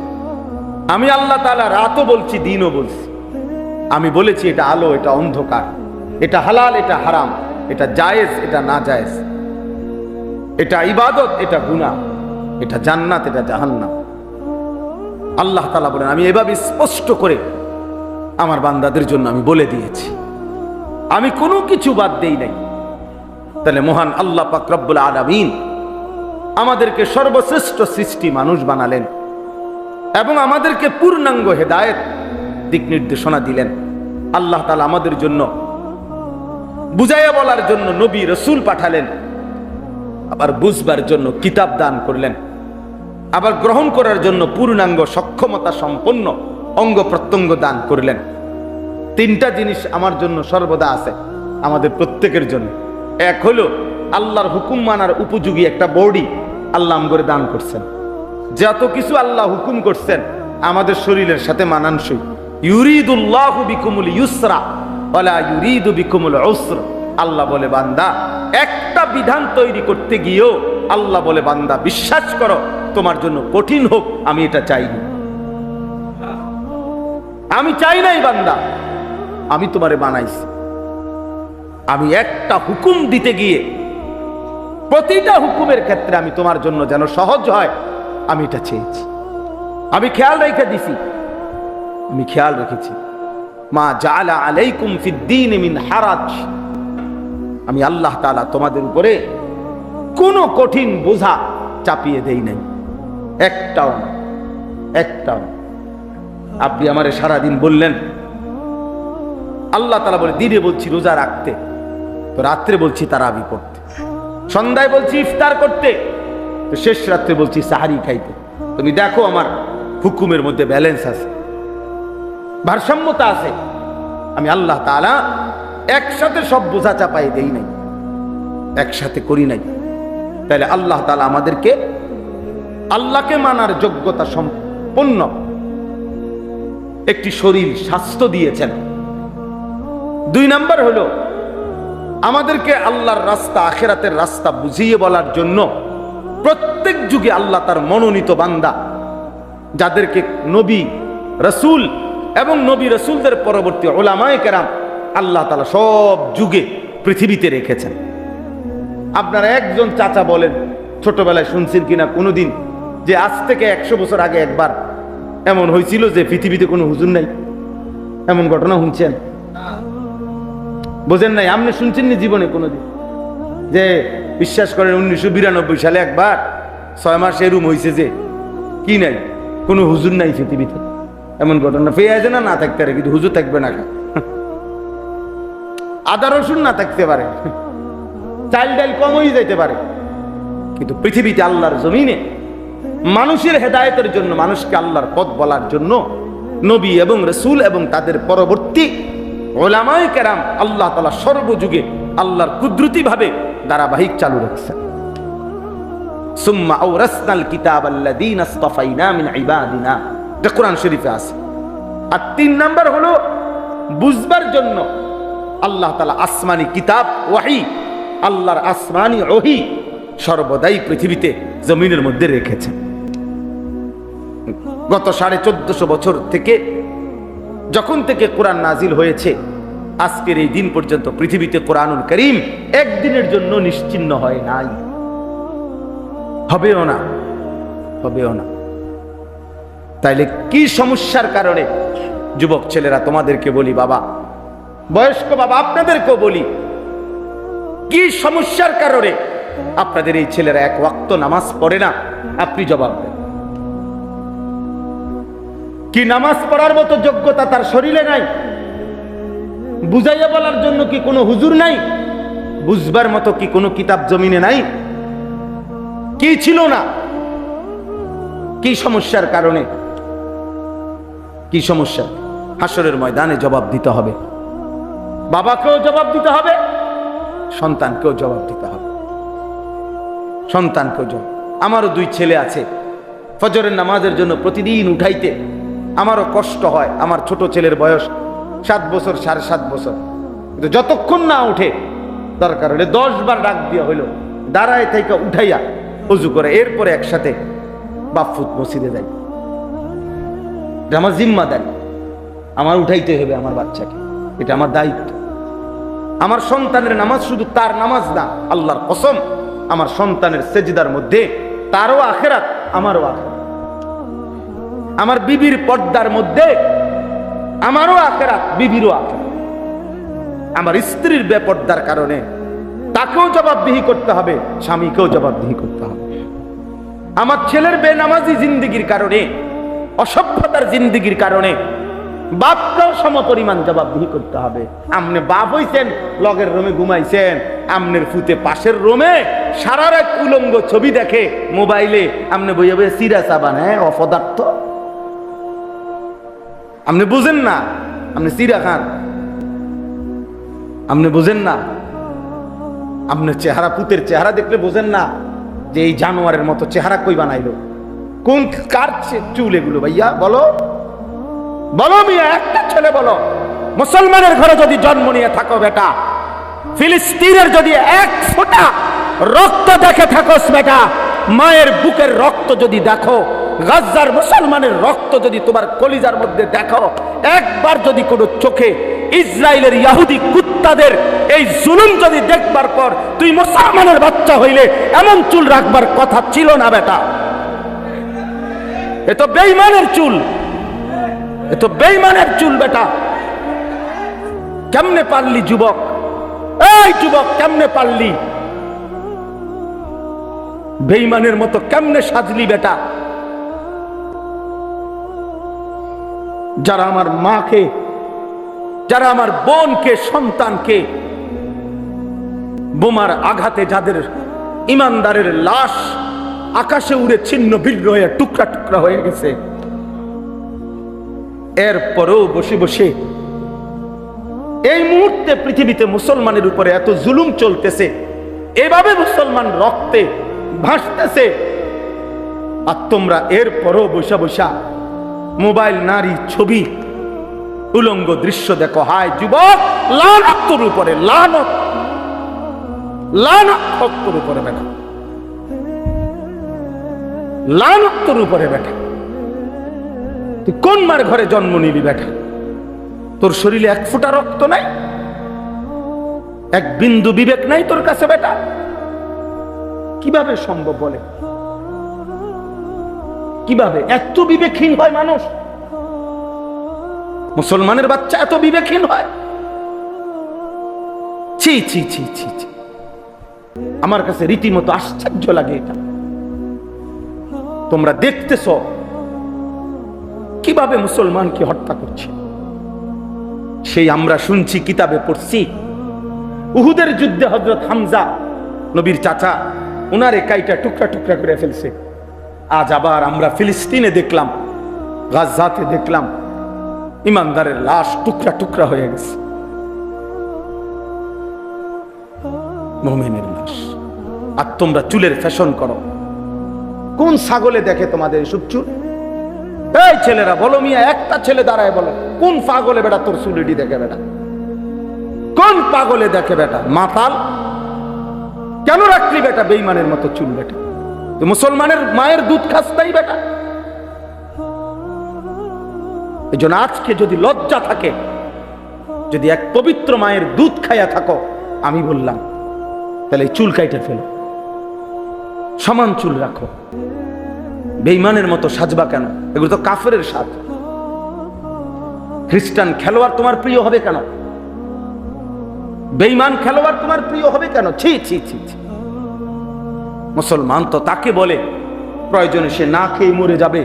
আমি আল্লাহ তাআলা রাতও বলছি, দিনও বলছি। আমি বলেছি এটা আলো, এটা অন্ধকার, এটা হালাল, এটা হারাম, এটা জায়েজ, এটা না জায়েজ, এটা ইবাদত, এটা গুনাহ, এটা জান্নাত, এটা জাহান্নাম। আল্লাহ তাআলা বলেন, আমি এভাবে স্পষ্ট করে আমার বান্দাদের জন্য আমি বলে দিয়েছি, আমি কোনো কিছু বাদ দেই নাই। তাহলে মহান আল্লাহ পাক রব্বুল আলামিন আমাদেরকে সর্বশ্রেষ্ঠ সৃষ্টি মানুষ বানালেন এবং আমাদেরকে পূর্ণাঙ্গ হেদায়েত দিক নির্দেশনা দিলেন। আল্লাহ তাআলা আমাদের জন্য বুঝাইয়া বলার জন্য নবী রাসূল পাঠালেন, আবার বুঝবার জন্য কিতাব দান করলেন, আবার গ্রহণ করার জন্য পূর্ণাঙ্গ সক্ষমতা সম্পন্ন অঙ্গ প্রত্যঙ্গ দান করলেন। তিনটা জিনিস আমার জন্য সর্বদা আছে, আমাদের প্রত্যেকের জন্য। এক হলো আল্লাহর হুকুম মানার উপযোগী একটা বডি আল্লাহ আমগরে দান করছেন। যত কিছু আল্লাহ হুকুম করছেন আমাদের শরীরের সাথে মানানসই। ইউরিদুল্লাহু বিকুমুল ইউসরা ওয়ালা ইউরিদু বিকুমুল উসর। আল্লাহ বলে, বান্দা, একটা বিধান তৈরি করতে গিয়েও আল্লাহ বলে, বান্দা বিশ্বাস করো তোমার জন্য কঠিন হোক আমি এটা চাইনি, আমি চাই নাই বান্দা, আমি তোমারে বানাইছি। আমি একটা হুকুম দিতে গিয়ে প্রতিটা হুকুমের ক্ষেত্রে আমি তোমার জন্য যেন সহজ হয় আমি এটা চেয়েছি, আমি খেয়াল রেখে দিছি, আমি খেয়াল রেখেছি। মা জাআলা আলাইকুম ফিদ্দীন মিন হারাজ। আমি আল্লাহ তাআলা তোমাদের উপরে কোনো কঠিন বোঝা চাপিয়ে দেই নাই, একটাও না, একটাও। আপনি আমারে সারাদিন বললেন, আল্লাহ তাআলা বলে দিনে বলছি রোজা রাখতে, তো রাত্রে বলছি তারাবি পড়তে, সন্ধ্যায় বলছি ইফতার করতে, তো শেষ রাত্রে বলছি সাহারি খাইতে। তুমি দেখো আমার হুকুমের মধ্যে ব্যালেন্স আছে, ভারসাম্যতা আছে। আমি আল্লাহ তাআলা একসাথে সব বোঝা চাপাই দেই নাই, একসাথে করি নাই। তাহলে আল্লাহ তাআলা আমাদেরকে আল্লাহকে মানার যোগ্যতা সম্পন্ন একটি শরীর স্বাস্থ্য দিয়েছেন। 2 নাম্বার হলো আমাদেরকে আল্লাহর রাস্তা, আখিরাতের রাস্তা বুঝিয়ে বলার জন্য প্রত্যেক যুগে আল্লাহ তার মনোনীত বান্দা, যাদেরকে নবী রাসূল এবং নবী রাসূলদের পরবর্তী উলামায়ে কেরাম আল্লাহ তাআলা সব যুগে পৃথিবীতে রেখেছেন। আপনারা একজন চাচা বলেন, ছোটবেলায় শুনছেন কিনা কোনোদিন যে আজ থেকে 100 বছর আগে একবার এমন হয়েছিল যে পৃথিবীতে কোনো হুজুর নাই? এমন ঘটনা শুনছেন? বোঝেন নাই? আপনি শুনছেন নি জীবনে কোনোদিন যে বিশ্বাস করেন 1992 সালে একবার 6 মাস এরম হয়েছে যে কি নাই, কোনো হুজুর নাই পৃথিবীতে? এমন ঘটনা পেয়ে আছে না? না থাকতে পারে, কিন্তু হুজুর থাকবে না। আদা রসুন না থাকতে পারে, চাল ডাল কম হয়ে যাইতে পারে, কিন্তু পৃথিবীতে আল্লাহর জমিনে মানুষের হেদায়েতের জন্য, মানুষকে আল্লাহর পথ বলার জন্য নবী এবং রাসূল এবং তাদের পরবর্তী উলামায়ে কেরাম আল্লাহ তাআলা সর্বযুগে আল্লাহর কুদরতি ভাবে ধারাবাহিক চালু রাখছেন। সুম্মা আওরাসনাল কিতাবাল্লাযীনা ইসতাফাইনা মিন ইবাদিনা, এটা কোরআন শরীফে আছে। আর 3 নাম্বার হলো বুঝবার জন্য আল্লাহ তাআলা আসমানি কিতাব ওয়াহী, আল্লাহর আসমানি ওহী সর্বদাই পৃথিবীতে জমিনের মধ্যে রেখেছেন। গত 1450 বছর থেকে যখন থেকে কোরআন নাজিল হয়েছে আজকের এই দিন পর্যন্ত পৃথিবীতে কোরআনুল কারীম একদিনের জন্য নিশ্চিহ্ন হয় নাই, হবেও না, হবেও না। তাইলে কি সমস্যার কারণে যুবক ছেলেরা তোমাদেরকে বলি, বাবা বয়স্ক বাবা আপনাদেরকেও বলি, কি সমস্যার কারণে আপনাদের এই ছেলেরা 1 ওয়াক্ত নামাজ পড়ে না? আপনি জবাব দেন। কি নামাজ পড়ার মতো যোগ্যতা তার শরীরে নাই? বুঝাইয়া বলার জন্য কি কোনো হুজুর নাই? বুঝবার মতো কি কোনো কিতাব জমিনে নাই? কি ছিল না? কি সমস্যার কারণে? কি সমস্যা? হাসরের ময়দানে জবাব দিতে হবে, বাবাকেও জবাব দিতে হবে, সন্তানকেও জবাব দিতে হবে, সন্তানকেও জবাব। আমারও 2 ছেলে আছে, ফজরের নামাজের জন্য প্রতিদিন উঠাইতে আমারও কষ্ট হয়। আমার ছোট ছেলের বয়স 7 বছর, 7.5 বছর, কিন্তু যতক্ষণ না উঠে দরকার হলে 10 বার ডাক দিয়া হইল দাঁড়ায় থেকে উঠাইয়া ওযু করে এরপরে একসাথে বাফুত মসজিদে যাই। এটা আমার জিম্মাদারি, আমার উঠাইতে হবে আমার বাচ্চাকে, এটা আমার দায়িত্ব। আমার সন্তানের নামাজ শুধু তার নামাজ না, আল্লাহর কসম আমার সন্তানের সেজদার মধ্যে তারও আখিরাত, আমারও আখিরাত। আমার বিবির পর্দার মধ্যে আমারও আখিরাত, বিবিরও আখিরাত। আমার স্ত্রীর বেপর্দার কারণে তাকেও জবাবদিহি করতে হবে, স্বামীকেও জবাবদিহি করতে হবে। আমার ছেলের বেনামাজি জিন্দেগির কারণে, অসভ্যতার জিন্দেগির কারণে বাপকেও সমপরিমাণ জবাবদিহি করতে হবে। আমনে বাপ হইছেন, লগের রুমে ঘুমাইছেন, আমনের ফুতে পাশের রুমে সারা রাত উলঙ্গ ছবি দেখে মোবাইলে, আমনে বইয়া বইয়া সিরা চাবান, হ্যাঁ অপদার্থ। আপনি বুঝেন না, আপনি সিরা খান, আপনি বুঝেন না। আপনার চেহারা, পুতের চেহারা দেখলে বোঝেন না যে এই জানোয়ারের মতো চেহারা কই বানাইলো? কোন কার চুল এগুলো? ভাইয়া বলো, বলো মিয়া, একটা ছেলে বলো। মুসলমানের ঘরে যদি জন্ম নিয়ে থাকো বেটা, ফিলিস্তিনের যদি 1 ফোঁটা রক্ত দেখে থাকোস বেটা, মায়ের বুকের রক্ত যদি দেখো, গাজার মুসলমানের রক্ত যদি তোমার কলিজার মধ্যে দেখো, একবার যদি কোনো চোখে ইসরায়েলের ইহুদি কুত্তাদের এই জুলুম যদি দেখবার পর তুই মুসলমানের বাচ্চা হইলে এমন চুল রাখবার কথা ছিল না বেটা। এ তো বেঈমানের চুল, এ তো বেঈমানের চুল বেটা। কেমনে পারলি যুবক? এই যুবক কেমনে পারলি? বেঈমানের মতো কেমনে সাজলি বেটা? যারা আমার মাকে, যারা আমার বোনকে, সন্তানকে বোমার আঘাতে, যাদের ইমানদারের লাশ আকাশে উড়ে ছিন্ন ভিন্ন হয়ে টুকরা টুকরা হয়ে গেছে, এরপরেও বসে বসে এই মুহূর্তে পৃথিবীতে মুসলমানের উপরে এত জুলুম চলতেছে, এভাবে মুসলমান রক্তে ভাসতেছে, আর তোমরা এরপরও বসা বসা মোবাইল, নারী, ছবি, উলঙ্গ দৃশ্য দেখো। হায় যুবক, লানত তোর উপরে, লানত, লানত তোর উপরে বেটা, লানত তোর উপরে বেটা। তুই কোন মার ঘরে জন্ম নিবি বেটা? তোর শরীরে এক ফোঁটা রক্ত নাই, এক বিন্দু বিবেক নাই তোর কাছে বেটা? কিভাবে সম্ভব বলে? কিভাবে এত বিবেকহীন হয় মানুষ? মুসলমানের বাচ্চা এত বিবেকহীন হয়? ছি ছি ছি ছি ছি, আমার কাছে রীতিমতো আশ্চর্য লাগে এটা। তোমরা দেখতেছ কিভাবে মুসলমানকে হত্যা করছে। সেই আমরা শুনছি, কিতাবে পড়ছি, উহুদের যুদ্ধে হযরত হামজা, নবীর চাচা, উনারে কাইটা টুকরা টুকরা করে ফেলছে। আজ আবার আমরা ফিলিস্তিনে দেখলাম, গাজাতে দেখলাম, ইমানদারের লাশ টুকরা টুকরা হয়ে গেছে। মুমিনের লাশ। আর তোমরা চুলের ফ্যাশন করো। কোন ছাগলে দেখে তোমাদের এসব চুল? এই ছেলেরা বলো মিয়া, একটা ছেলে দাঁড়ায় বলো, কোন পাগলে বেটা তোর চুলিটি দেখে বেটা? কোন পাগলে দেখে বেটা? মাতাল কেন রাখলি বেটা বেঈমানের মতো চুল বেটা? তুই মুসলমানের মায়ের দুধ খাস নাই বেটা? এই জন্য আজকে যদি লজ্জা থাকে, যদি এক পবিত্র মায়ের দুধ খাইয়া থাকো, আমি বললাম তাহলে চুল কাইটা ফেলো, সমান চুল রাখো। বেঈমানের মতো সাজবা কেন? এগুলো তো কাফেরের সাজ। খ্রিস্টান খেলোয়াড় তোমার প্রিয় হবে কেন? বেঈমান খেলোয়াড় তোমার প্রিয় হবে কেন? ছি ছি ছি ছি। মুসলমান তো তাকে বলে প্রয়োজনে সে না খেয়ে মরে যাবে,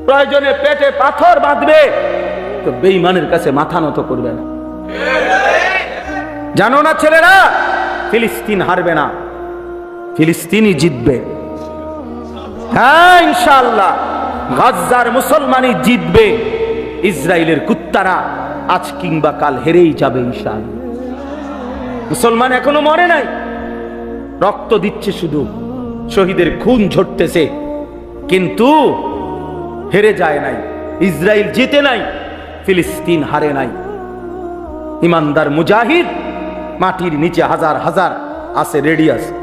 প্রয়োজনে পেটে পাথর বাঁধবে, তো বেঈমানের কাছে মাথা নত করবে না। জানো না ছেলেরা, ফিলিস্তিন হারবে না, ফিলিস্তিনই জিতবে। হ্যাঁ ইনশাআল্লাহ, গাজার মুসলমানই জিতবে। ইসরায়েলের কুত্তারা আজ কিংবা কাল হেরেই যাবে ইনশাআল্লাহ। মুসলমান এখনো মরে নাই, রক্ত দিচ্ছে, শুধু শহীদের খুন ঝরতেছে, কিন্তু হেরে যায় নাই। ইসরায়েল জিতে নাই, ফিলিস্তিন হারে নাই। ইমানদার মুজাহিদ মাটির নিচে হাজার হাজার আছে, রেডি আছে।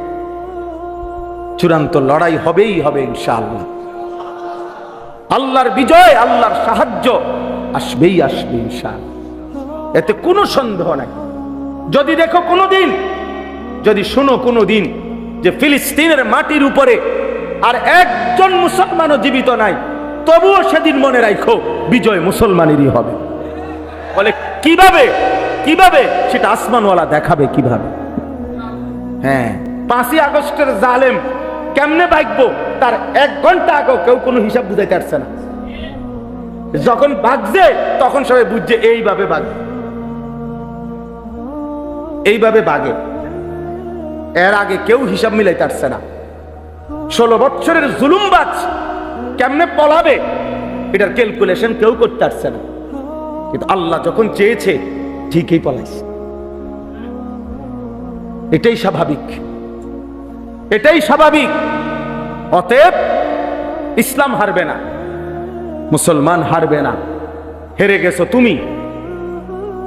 চূড়ান্ত লড়াই হবেই হবে ইনশাআল্লাহ। আল্লাহর বিজয়, আল্লাহর সাহায্য আসবেই আসবে ইনশাআল্লাহ, এতে কোনো সন্দেহ নাই। যদি দেখো কোনোদিন, যদি শোনো কোনোদিন যে ফিলিস্তিনের মাটির উপরে আর একজন মুসলমানও জীবিত নাই, তবুও সেদিন মনে রাখো বিজয় মুসলমানেরই হবে। বলে কিভাবে? কিভাবে সেটা আসমানওয়ালা দেখাবে কিভাবে। হ্যাঁ, 5ই আগস্টের জালেম কেমনে ভাগবো, তার 1 ঘন্টা আগেও কেউ কোনো হিসাব বুঝাইতে পারছে না। যখন ভাগছে তখন সবাই বুঝছে এইভাবে ভাগে, এইভাবে ভাগে। এর আগে কেউ হিসাব মিলাইতে পারছে না। 16 বছরের জুলুমবাজ কেমনে পলাবে, এটার ক্যালকুলেশন কেউ করতে পারছে না। কিন্তু আল্লাহ যখন চেয়েছে ঠিকই পলাইছে। এটাই স্বাভাবিক, এটাই স্বাভাবিক। অতএব ইসলাম হারবে না, মুসলমান হারবে না। হেরে গেছো তুমি,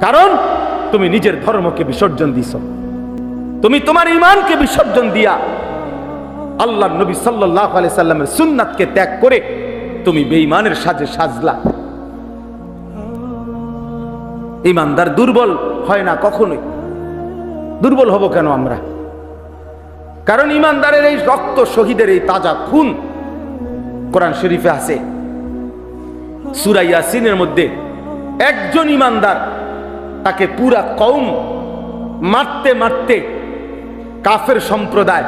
কারণ তুমি নিজের ধর্মকে বিসর্জন দিছো। তুমি তোমার ঈমানকে বিসর্জন দিয়া আল্লাহর নবী সাল্লাল্লাহু আলাইহি সাল্লামের সুন্নাতকে ত্যাগ করে তুমি বেঈমানের সাজে সাজলা। ঈমানদার দুর্বল হয় না কখনোই। দুর্বল হব কেন আমরা? কারণ ঈমানদারের এই রক্ত, শহীদের এই তাজা খুন কোরআন শরীফে আছে। সূরা ইয়াসিনের মধ্যে একজন ঈমানদার, তাকে পুরা কওম মারতে মারতে কাফের সম্প্রদায়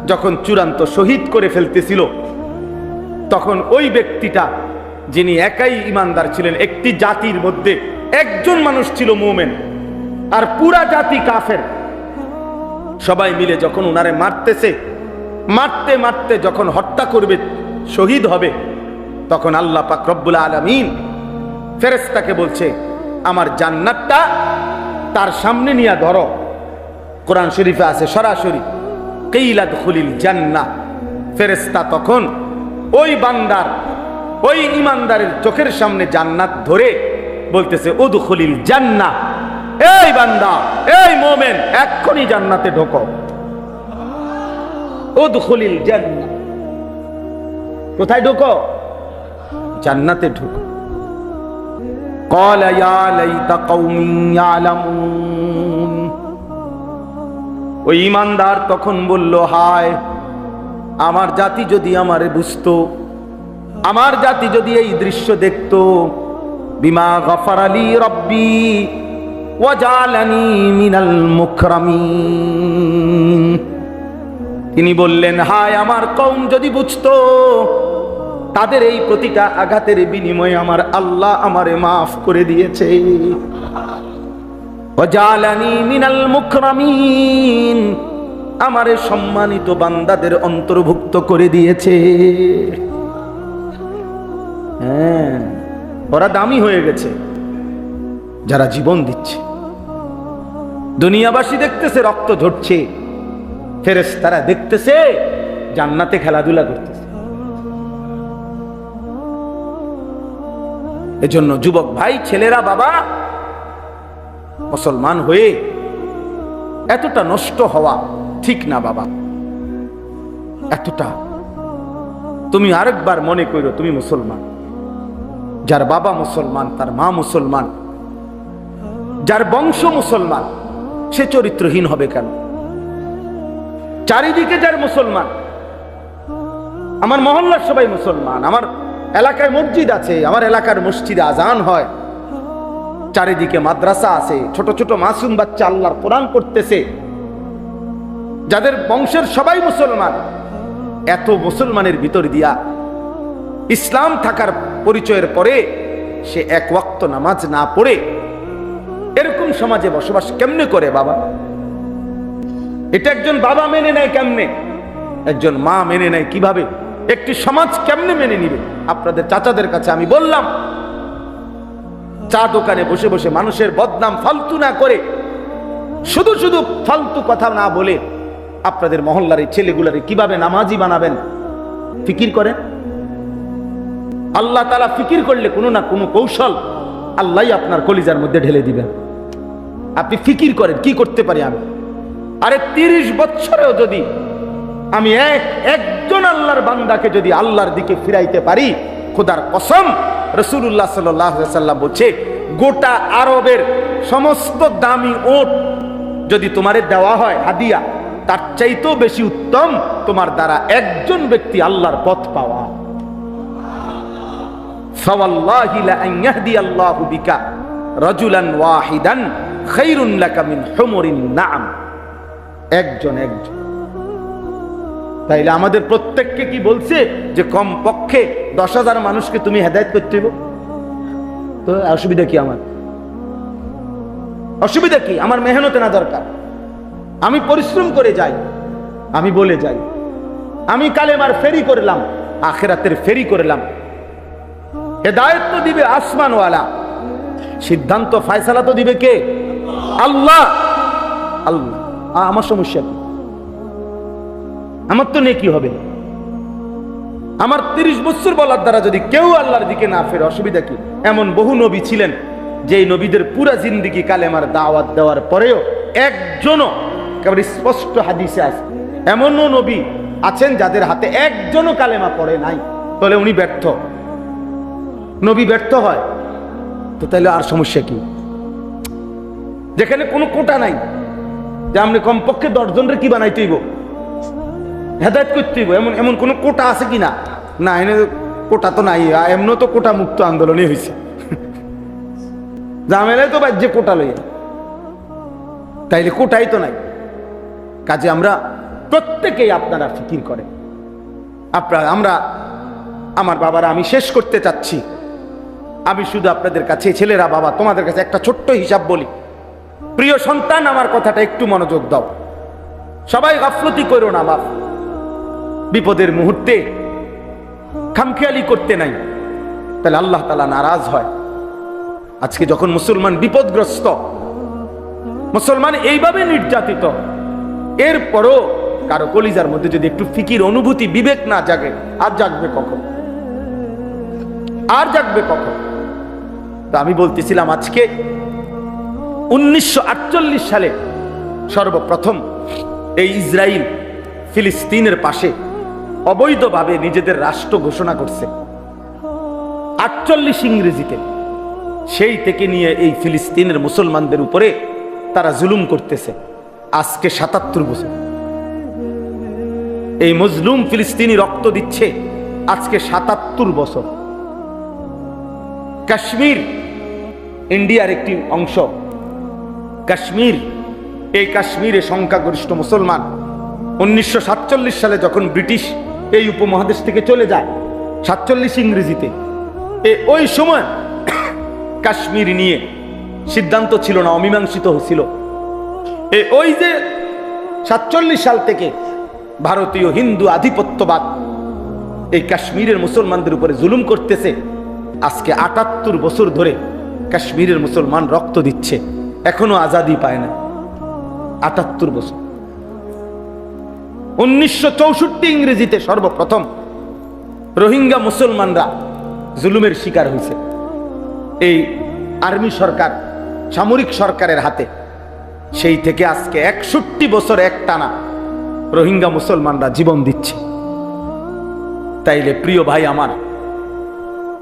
যখন চূড়ান্ত শহীদ করে ফেলতেছিল, তখন ওই ব্যক্তিটা, যিনি একাই ঈমানদার ছিলেন, একটি জাতির মধ্যে একজন মানুষ ছিল মুমিন, আর পুরা জাতি কাফের, সবাই মিলে যখন উনারে মারতেছে, মারতে মারতে যখন হত্যা করবে, শহীদ হবে, তখন আল্লাহ পাক রব্বুল আলামিন ফেরেশতাকে বলছে, আমার জান্নাতটা তার সামনে নিয়ে ধরো। কোরআন শরীফে আছে সরাসরি, কিলা দুখুলিল জান্নাহ। ফেরেশতা তখন ওই বান্দার, ওই ইমানদারের চোখের সামনে জান্নাত ধরে বলতেছে উদখুলিল জান্নাহ, এই বান্দা, এই মুমিন, এক্ষুনি জান্নাতে ঢোকো। উদখুলিল জান্নাহ, কোথায় ঢোকো? জান্নাতে ঢোকো। ক্বালা ইয়া লাইতা কওমি ইয়ালামুন। ওই ইমানদার তখন বলল, হায়, আমার জাতি যদি আমারে বুঝতো, আমার জাতি যদি এই দৃশ্য দেখতো। বিমা গফারালি রব্বি ওয়া জালানি মিনাল মুকরামিন। তিনি বললেন, হায়, আমার কওম যদি বুঝতো, তাদের এই প্রতিটা আঘাতের বিনিময়ে আমার আল্লাহ আমারে মাফ করে দিয়েছে। ওয়া জালানি মিনাল মুকরামিন, আমারে সম্মানিত বান্দাদের অন্তর্ভুক্ত করে দিয়েছে। হ্যাঁ, ওরা দামি হয়ে গেছে যারা জীবন দিচ্ছে। দুনিয়াবাসী দেখতেছে রক্ত ঝরছে, ফেরেশতারা দেখতেছে জান্নাতে খেলাধুলা করতেছে। এজন্য যুবক ভাই, ছেলেরা, বাবা, মুসলমান হয়ে এতটা নষ্ট হওয়া ঠিক না বাবা। এতটা তুমি আরেকবার মনে করো, তুমি মুসলমান। যার বাবা মুসলমান, তার মা মুসলমান, যার বংশ মুসলমান, সে চরিত্রহীন হবে কেন? চারিদিকে যার মুসলমান, আমার মহল্লার সবাই মুসলমান, আমার এলাকায় মসজিদ আছে, আমার এলাকার মসজিদে আজান হয়, চারিদিকে মাদ্রাসা আছে, ছোট ছোট মাসুম বাচ্চা আল্লাহর কোরআন পড়তেছে, যাদের বংশের সবাই মুসলমান, এত মুসলমানের ভিতর দিয়া ইসলাম থাকার পরিচয়ের পরে সে এক ওয়াক্ত নামাজ না পড়ে এরকম সমাজে বসবাস কেমনে করে বাবা? এটা একজন বাবা মেনে নেয় কেমনে? একজন মা মেনে নেয় কিভাবে? একটি সমাজ কেমনে মেনে নিবে? আপনাদের চাচাদের কাছে আমি বললাম, চা দোকানে বসে বসে মানুষের বদনাম ফালতু না করে, শুধু শুধু ফালতু কথা না বলে আপনাদের মহল্লার এই ছেলেগুলারে কিভাবে নামাজি বানাবেন ফিকির করেন। আল্লাহ তাআলা ফিকির করলে কোনো না কোনো কৌশল আল্লাহই আপনার কলিজার মধ্যে ঢেলে দিবেন। আপনি ফিকির করেন, কি করতে পারি আমি? আরে 30 বছরেও যদি আমি একজন আল্লাহর বান্দাকে যদি আল্লাহর দিকে ফিরাইতে পারি, খোদার কসম, রাসূলুল্লাহ সাল্লাল্লাহু আলাইহি ওয়াসাল্লাম বলছে, গোটা আরবের সমস্ত দামি ওট যদি তোমারে দেওয়া হয় হাদিয়া, তার চাইতেও বেশি উত্তম তোমার দ্বারা একজন ব্যক্তি আল্লাহর পথ পাওয়া। ফাওয়াল্লাহি লা আন ইয়াহদিয়াল্লাহু বিকা রাজুলান ওয়াহিদান খায়রুন লাকা মিন হুমুরিন নাআম। একজন। তাইলে আমাদের প্রত্যেককে কি বলছে যে কম পক্ষে 10,000 মানুষকে তুমি হেদায়েত করতে হবে? তো অসুবিধা কি? আমার অসুবিধা কি? আমার মেহনত না দরকার? আমি পরিশ্রম করে যাই, আমি বলে যাই, আমি কালেমার ফেরি করলাম, আখিরাতের ফেরি করলাম। হেদায়েত তো দিবে আসমানওয়ালা, সিদ্ধান্ত ফয়সালা তো দিবে কে? আল্লাহ। আল্লাহ। আমার সমস্যা কি? আমার তো নেকি হবে। আমার 30 বছর বলার দ্বারা যদি কেউ আল্লাহর দিকে না ফেরে, অসুবিধা কি? এমন বহু নবী ছিলেন যে নবীদের পুরা জিন্দেগি কালেমার দাওয়াত দেওয়ার পরেও একজনও, একেবারে স্পষ্ট হাদিসে আছে, এমনও নবী আছেন যাদের হাতে একজনও কালেমা পড়ে নাই। তাহলে উনি ব্যর্থ। নবী ব্যর্থ হয় তো তাহলে আর সমস্যা কি? যেখানে কোনো কোটা নাই যে আপনি কমপক্ষে 10 জনের কি বানাইতে হইব, হেদায়েত করতে হইব, এমন কোন কোটা আছে কিনা? না, এনে কোটা তো নাই। এমন তো কোটা মুক্ত আন্দোলনই হয়েছে, জামেলায় তো বাজ্যে কোটা লইয়া, তাইলে কোটাই তো নাই। কাজে আমরা প্রত্যেকেই, আপনারা ফিকির করেন, আমরা, আমার বাবারা, আমি শেষ করতে চাচ্ছি। আমি শুধু আপনাদের কাছে, ছেলেরা, বাবা, তোমাদের কাছে একটা ছোট্ট হিসাব বলি। প্রিয় সন্তান, আমার কথাটা একটু মনোযোগ দাও। সবাই গাফলতি করো না বাপ। বিপদের মুহূর্তে খামখেয়ালি করতে নাই, তাহলে আল্লাহ তাআলা নারাজ হয়। আজকে যখন মুসলমান বিপদগ্রস্ত, মুসলমান এইভাবে নির্যাতিত, এরপরও কারো কলিজার মধ্যে যদি একটু ফিকির, অনুভূতি, বিবেক না জাগে, আর জাগবে কখন? আর জাগবে কখন? তা আমি বলতেছিলাম, আজকে 1948 সালে সর্বপ্রথম এই ইসরায়েল ফিলিস্তিনের পাশে অবৈধভাবে নিজেদের রাষ্ট্র ঘোষণা করছে 48 ইংরেজিতে। সেই থেকে নিয়ে এই ফিলিস্তিনের মুসলমানদের উপরে তারা জুলুম করতেছে আজকে 77 বছর। এই মজলুম ফিলিস্তিনি রক্ত দিচ্ছে আজকে 77 বছর। কাশ্মীর ইন্ডিয়ার একটি অংশ, কাশ্মীর, এই কাশ্মীরে সংখ্যাগরিষ্ঠ মুসলমান। 1947 সালে যখন ব্রিটিশ এই উপমহাদেশ থেকে চলে যায়, 47 ইংরেজিতে, ওই সময় কাশ্মীর নিয়ে সিদ্ধান্ত ছিল না, অমীমাংসিত ছিল। ওই যে 47 সাল থেকে ভারতীয় হিন্দু আধিপত্যবাদ এই কাশ্মীরের মুসলমানদের উপরে জুলুম করতেছে। আজকে 78 বছর ধরে কাশ্মীরের মুসলমান রক্ত দিচ্ছে, এখনো আজাদি পায় না। 78 বছর। 1964 ইংরেজিতে সর্বপ্রথম রোহিঙ্গা মুসলমানরা জুলুমের শিকার হয়েছে এই আর্মি সরকার, সামরিক সরকারের হাতে। সেই থেকে আজকে 61 বছর একটানা রোহিঙ্গা মুসলমানরা জীবন দিচ্ছে। তাইলে প্রিয় ভাই আমার,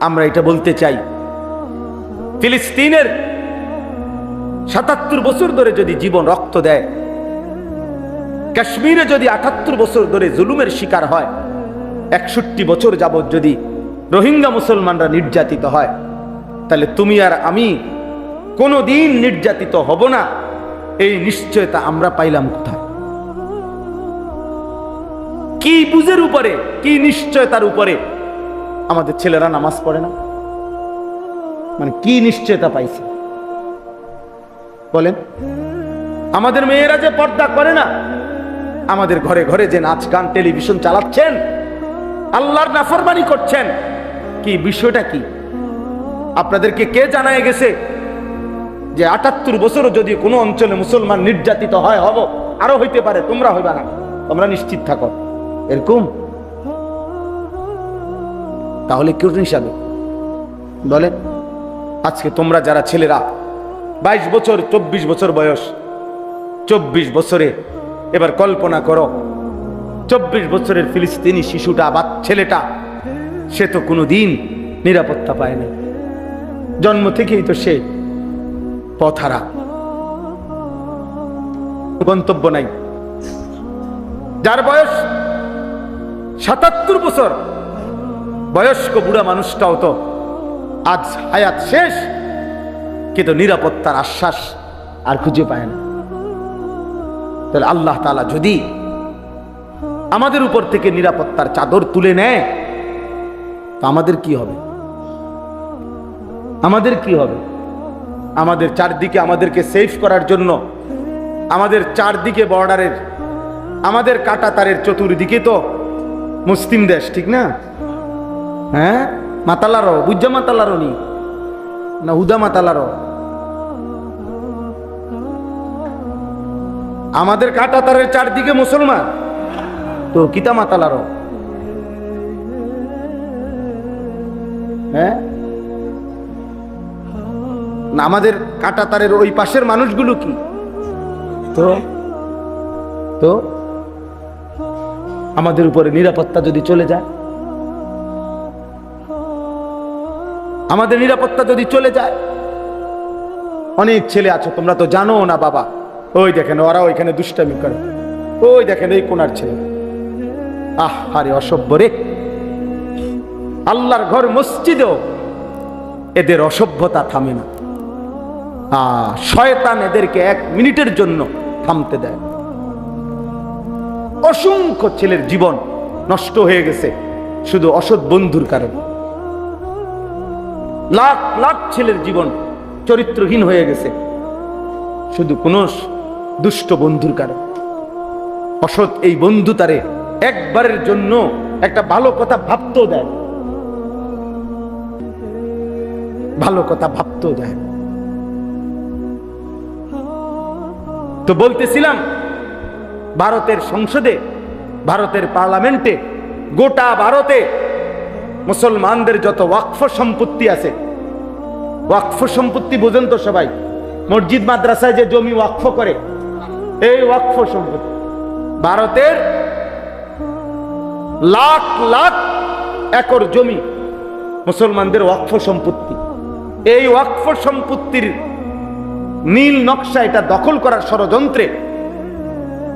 আমরা এটা বলতে চাই, ফিলিস্তিনের 77 বছর ধরে যদি জীবন রক্ত দেয়, কাশ্মীরে যদি 78 বছর ধরে জুলুমের শিকার হয়, 61 বছর যাবত যদি রোহিঙ্গা মুসলমানরা নির্যাতিত হয়, তাহলে তুমি আর আমি কোনোদিন নির্যাতিত হব না, এই নিশ্চয়তা আমরা পাইলাম কোথায়? কি বুঝের উপরে, কি নিশ্চয়তার উপরে আমাদের ছেলেরা নামাজ পড়ে না? মানে কি নিশ্চয়তা পাইছে বলেন? আমাদের মেয়েরা যে পর্দা করে না, আমাদের ঘরে ঘরে যে নাচ গান টেলিভিশন চালাচ্ছেন, আল্লাহর নাফরমানি করছেন, কি বিষয়টা কি? আপনাদেরকে কে জানায় গেছে যে 78 বছরও যদি কোনো অঞ্চলে মুসলমান নির্যাতিত হয়, হব, আরো হইতে পারে, তোমরা হইবা না, তোমরা নিশ্চিত থাকো, এরকম? তাহলে কেউ হিসাবে বলেন, আজকে তোমরা যারা ছেলেরা 22 বছর 24 বছর বয়স, 24 বছরে এবার কল্পনা করো, 24 বছরের ফিলিস্তিনি শিশুটা বা ছেলেটা, সে তো কোনোদিন নিরাপত্তা পায় না, জন্ম থেকেই তো সে পথহারা, গন্তব্য নাই। যার বয়স 77 বছর, বয়স্ক বুড়া মানুষটাও তো আজ হায়াত শেষ, কিন্তু নিরাপত্তার আশ্বাস আর খুঁজে পায় না। তাহলে আল্লাহ তাআলা যদি আমাদের উপর থেকে নিরাপত্তার চাদর তুলে নেয়, তো আমাদের কি হবে? আমাদের কি হবে? আমাদের চারদিকে আমাদেরকে সেফ করার জন্য, আমাদের চারদিকে বর্ডারের, আমাদের কাঁটা তারের চতুর্দিকে তো মুসলিম দেশ, ঠিক না? হ্যাঁ, মাতালারো, বুঝা মাতালারো নি না হুদা মাতালারো? আমাদের কাঁটা তারের চারদিকে মুসলমান, তো কিতা মাতালারো? হ্যাঁ, না আমাদের কাঁটা তারের ওই পাশের মানুষগুলো কি? তো তো আমাদের উপরে নিরাপত্তা যদি চলে যায়, আমাদের নিরাপত্তা যদি চলে যায়, অনেক ছেলে আছে, তোমরা তো জানো না বাবা, ওই দেখেন ওরা ওইখানে দুষ্টামি করে, ওই দেখেন এই কোনার ছেলে, আরে অসভ্য রে! আল্লাহর ঘর মসজিদেও এদের অসভ্যতা থামে না। শয়তান এদেরকে 1 মিনিটের জন্য থামতে দেয়। অসংখ্য ছেলের জীবন নষ্ট হয়ে গেছে শুধু অসৎ বন্ধুর কারণে। লাখ লাখ ছেলের জীবন চরিত্রহীন হয়ে গেছে শুধু কোন দুষ্ট বন্ধুর কারণে। অসৎ এই বন্ধু তারে একবারের জন্য একটা ভালো কথা ভাবতেও দেয়, ভালো কথা ভাবতে করতেও দেয়। তো বলতেছিলাম, ভারতের সংসদে, ভারতের পার্লামেন্টে, গোটা ভারতে মুসলমানদের যত ওয়াকফ সম্পত্তি আছে, ওয়াকফ সম্পত্তি বোঝেন তো সবাই, মসজিদ মাদ্রাসায় যে জমি ওয়াকফ করে, এই ওয়াকফ সম্পত্তি ভারতের লাখ লাখ একর জমি মুসলমানদের ওয়াকফ সম্পত্তি। এই ওয়াকফ সম্পত্তির নীল নকশা এটা দখল করার ষড়যন্ত্রে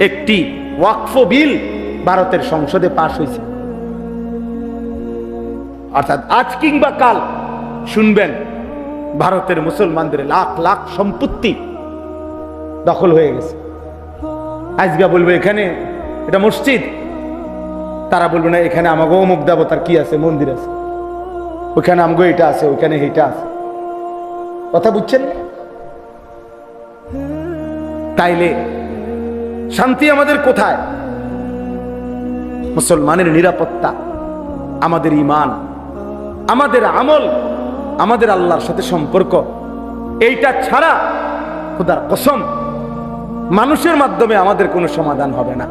একটি ওয়াকফ বিল ভারতের সংসদে পাশ হয়েছে। অর্থাৎ আজ কিংবা কাল শুনবেন ভারতের মুসলমানদের লাখ লাখ সম্পত্তি দখল হয়ে গেছে। আজকে বলবে এখানে এটা মসজিদ, তারা বলবে না এখানে আমাকে অমুক দেবতার কি আছে, মন্দির আছে, ওখানে আমগো এটা আছে, ওখানে এটা আছে। কথা বুঝছেন? তাইলে শান্তি আমাদের কোথায়? মুসলমানের নিরাপত্তা, আমাদের ঈমান, আমাদের আমল, আমাদের আল্লাহর সাথে সম্পর্ক, এইটা ছাড়া খোদার কসম মানুষের মাধ্যমে আমাদের কোনো সমাধান হবে না।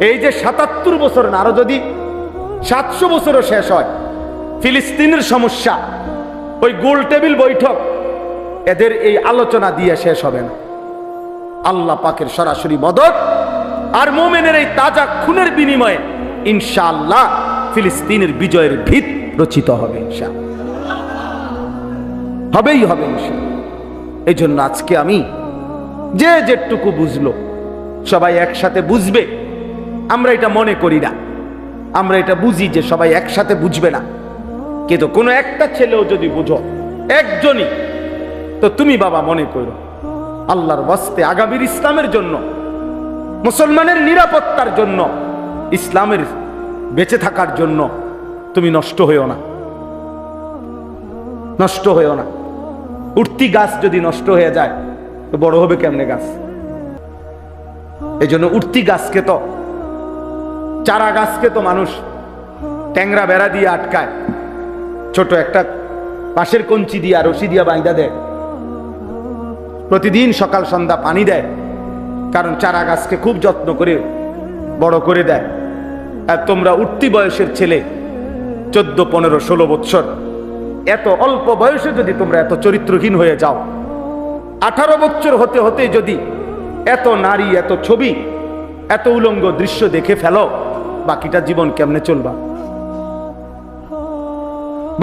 এই যে ৭৭ বছর না, আরো যদি ৭০০ বছরও শেষ হয়, ফিলিস্তিনের সমস্যা ওই গোল টেবিল বৈঠক এদের এই আলোচনা দিয়ে শেষ হবে না। আল্লাহ পাকের সরাসরি মদদ আর মুমিনের এই তাজা খুনের বিনিময়ে ইনশাআল্লাহ ফিলিস্তিনের বিজয়ের ভিত রচিত হবে, ইনশাআল্লাহ হবেই হবে ইনশাআল্লাহ। এই জন্য আজকে আমি যে যেটুকু বুঝলো সবাই একসাথে বুঝবে, আমরা এটা মনে করি না, আমরা এটা বুঝি যে সবাই একসাথে বুঝবে না, কিন্তু কোনো একটা ছেলেও যদি বুঝো, একজনই, তো তুমি বাবা মনে করো আল্লাহর ওয়াস্তে আগামীর ইসলামের জন্য, মুসলমানের নিরাপত্তার জন্য, ইসলামের বেঁচে থাকার জন্য তুমি নষ্ট হইও না, নষ্ট হইও না। উঠতি গাছ যদি নষ্ট হয়ে যায় তো বড় হবে কেমনে গাছ? এই জন্য উঠতি গাছকে তো, চারা গাছকে তো মানুষ ট্যাংরা বেড়া দিয়ে আটকায়, ছোট একটা পাশের কঞ্চি দিয়া রশি দিয়া বাইন্ধা দেয়, প্রতিদিন সকাল সন্ধ্যা পানি দেয়, কারণ চারা গাছকে খুব যত্ন করে বড় করে দেয়। আর তোমরা উঠতি বয়সের ছেলে, 14, 15, 16 বৎসর, এত অল্প বয়সে যদি তোমরা এত চরিত্রহীন হয়ে যাও, 18 বছর হতে হতে যদি এত নারী, এত ছবি, এত উলঙ্গ দৃশ্য দেখে ফেলো, বাকিটা জীবন কেমনে চলবা?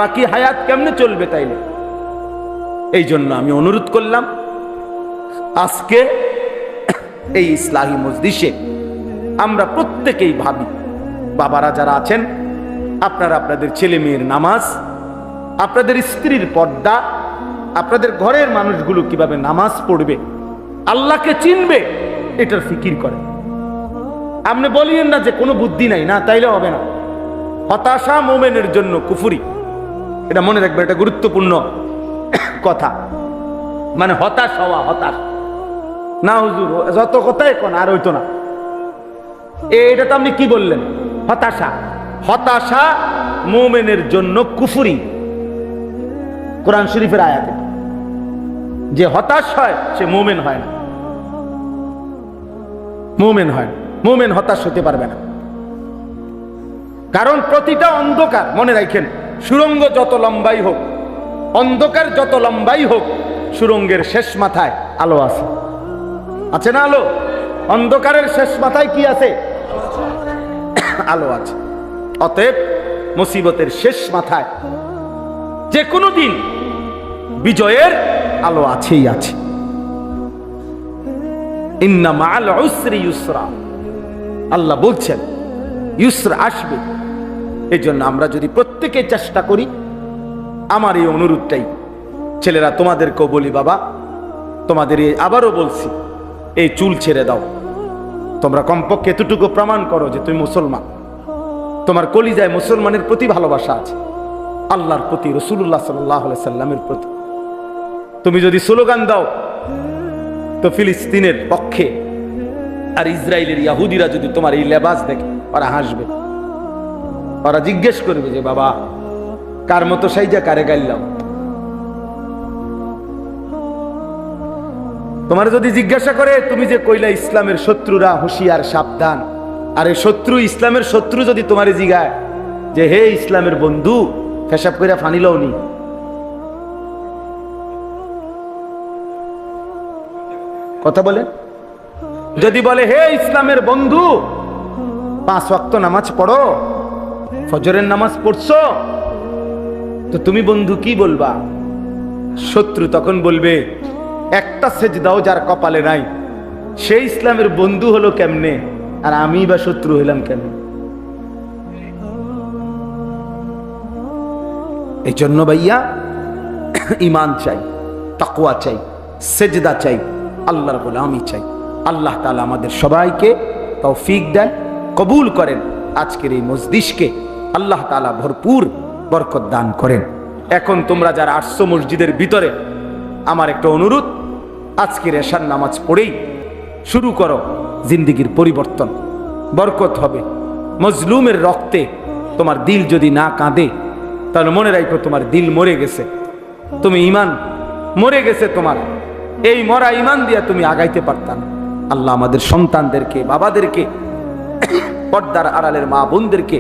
বাকি হায়াত কেমনে চলবে? তাইলে এই জন্য আমি অনুরোধ করলাম, আজকে এই ইসলাহী মজলিসে আমরা প্রত্যেকেই ভাবি, বাবারা যারা আছেন আপনারা আপনাদের ছেলে মেয়ের নামাজ, আপনাদের স্ত্রীর পর্দা, আপনাদের ঘরের মানুষগুলো কিভাবে নামাজ পড়বে, আল্লাহকে চিনবে, এটার ফিকির করে। আপনি বলিয়েন না যে কোনো বুদ্ধি নাই, না, তাইলে হবে না। হতাশা মুমিনের জন্য কুফরি, এটা মনে রাখবেন, এটা গুরুত্বপূর্ণ কথা। মানে হতাশ হওয়া, হতাশ না হুজুর, যত কথাই কোন আর হইতো না, এটা তো আপনি কি বললেন? হতাশা। হতাশা মুমিনের জন্য কুফরি। কোরআন শরীফের আয়াতে যে হতাশ হয় সে মুমিন হয় না, মুমিন হয় না, মুমিন হতাশ হতে পারবে না। কারণ প্রতিটা অন্ধকার, মনে রাখেন, সুড়ঙ্গ যত লম্বাই হোক, অন্ধকার যত লম্বাই হোক, সুড়ঙ্গের শেষ মাথায় আলো আছে, আছে না আলো? অন্ধকারের শেষ মাথায় কি আছে? আলো আছে। অতএব মুসিবতের শেষ মাথায় যে কোনো দিন বিজয়ের আলো আছেই আছে। ইন্না মাআল উসরি ইউসরা, আল্লাহ বলছেন ইউসরা আসবে। এই জন্য আমরা যদি প্রত্যেকে চেষ্টা করি, আমার এই অনুরোধটাই, ছেলেরা তোমাদেরকেও বলি, বাবা তোমাদের আবারও বলছি, এই চুল ছেড়ে দাও। তোমরা কমপক্ষে এতটুকু প্রমাণ করো যে তুমি মুসলমান, তোমার কলিজায় মুসলমানের প্রতি ভালোবাসা আছে, আল্লাহর প্রতি, রাসূলুল্লাহ সাল্লাল্লাহু আলাইহি সাল্লামের প্রতি। তুমি যদি স্লোগান দাও তো ফিলিস্তিনের পক্ষে, আর ইসরায়েলের ইহুদিরা যদি তোমার এই লেবাস দেখে ওরা হাসবে, ওরা জিজ্ঞেস করবে যে বাবা কার মতো সাইজা কারে গাইলাম। তোমার যদি জিজ্ঞাসা করে, তুমি যে কইলা ইসলামের শত্রুরা হুঁশিয়ার সাবধান, আরে শত্রু, ইসলামের শত্রু যদি তোমারে জিগায় যে হে ইসলামের বন্ধু, পেশাব কইরা ফানি লওনি, কথা বলে, যদি বলে হে ইসলামের বন্ধু 5 ওয়াক্ত নামাজ পড়ো, ফজরের নামাজ পড়ছো, তো তুমি বন্ধু কি বলবা? শত্রু তখন বলবে একটা সেজদাও যার কপালে নাই, সেই ইসলামের বন্ধু হলো কেমনে, আর আমি বা শত্রু হইলাম কেমনে? এই জন্য ভাইয়া ঈমান চাই, তাকওয়া চাই, সেজদা চাই, আল্লাহর গোলামি চাই। আল্লাহ তাআলা আমাদের সবাইকে তৌফিক দেন, কবুল করেন। আজকের এই মজলিসকে আল্লাহ তাআলা ভরপুর বরকত দান করেন। এখন তোমরা যারা আসছো মসজিদের ভিতরে, আমার একটা অনুরোধ, আজকের এশার নামাজ পড়েই শুরু করো জিন্দেগির পরিবর্তন, বরকত হবে। মজলুমের রক্তে তোমার দিল যদি না কাঁদে, তাহলে মনে রাখো তোমার দিল মরে গেছে, তুমি ঈমান মরে গেছে তোমার। এই মরা ঈমান দিয়া তুমি আগাইতে পারতা না। আল্লাহ আমাদের সন্তানদেরকে, বাবাদেরকে, পর্দার আড়ালের মা বোনদেরকে,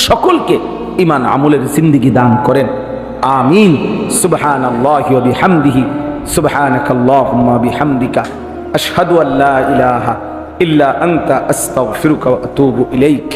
সকলকে ঈমান আমলের জিন্দেগি দান করেন। আমিন। সুবহানাল্লাহি ওয়া বিহামদিহি, সুবহানাকাল্লাহুম্মা বিহামদিকা, আশহাদু আল্লা ইলাহা ইল্লা আনতা আস্তাগফিরুকা ওয়া আতুবু ইলাইক।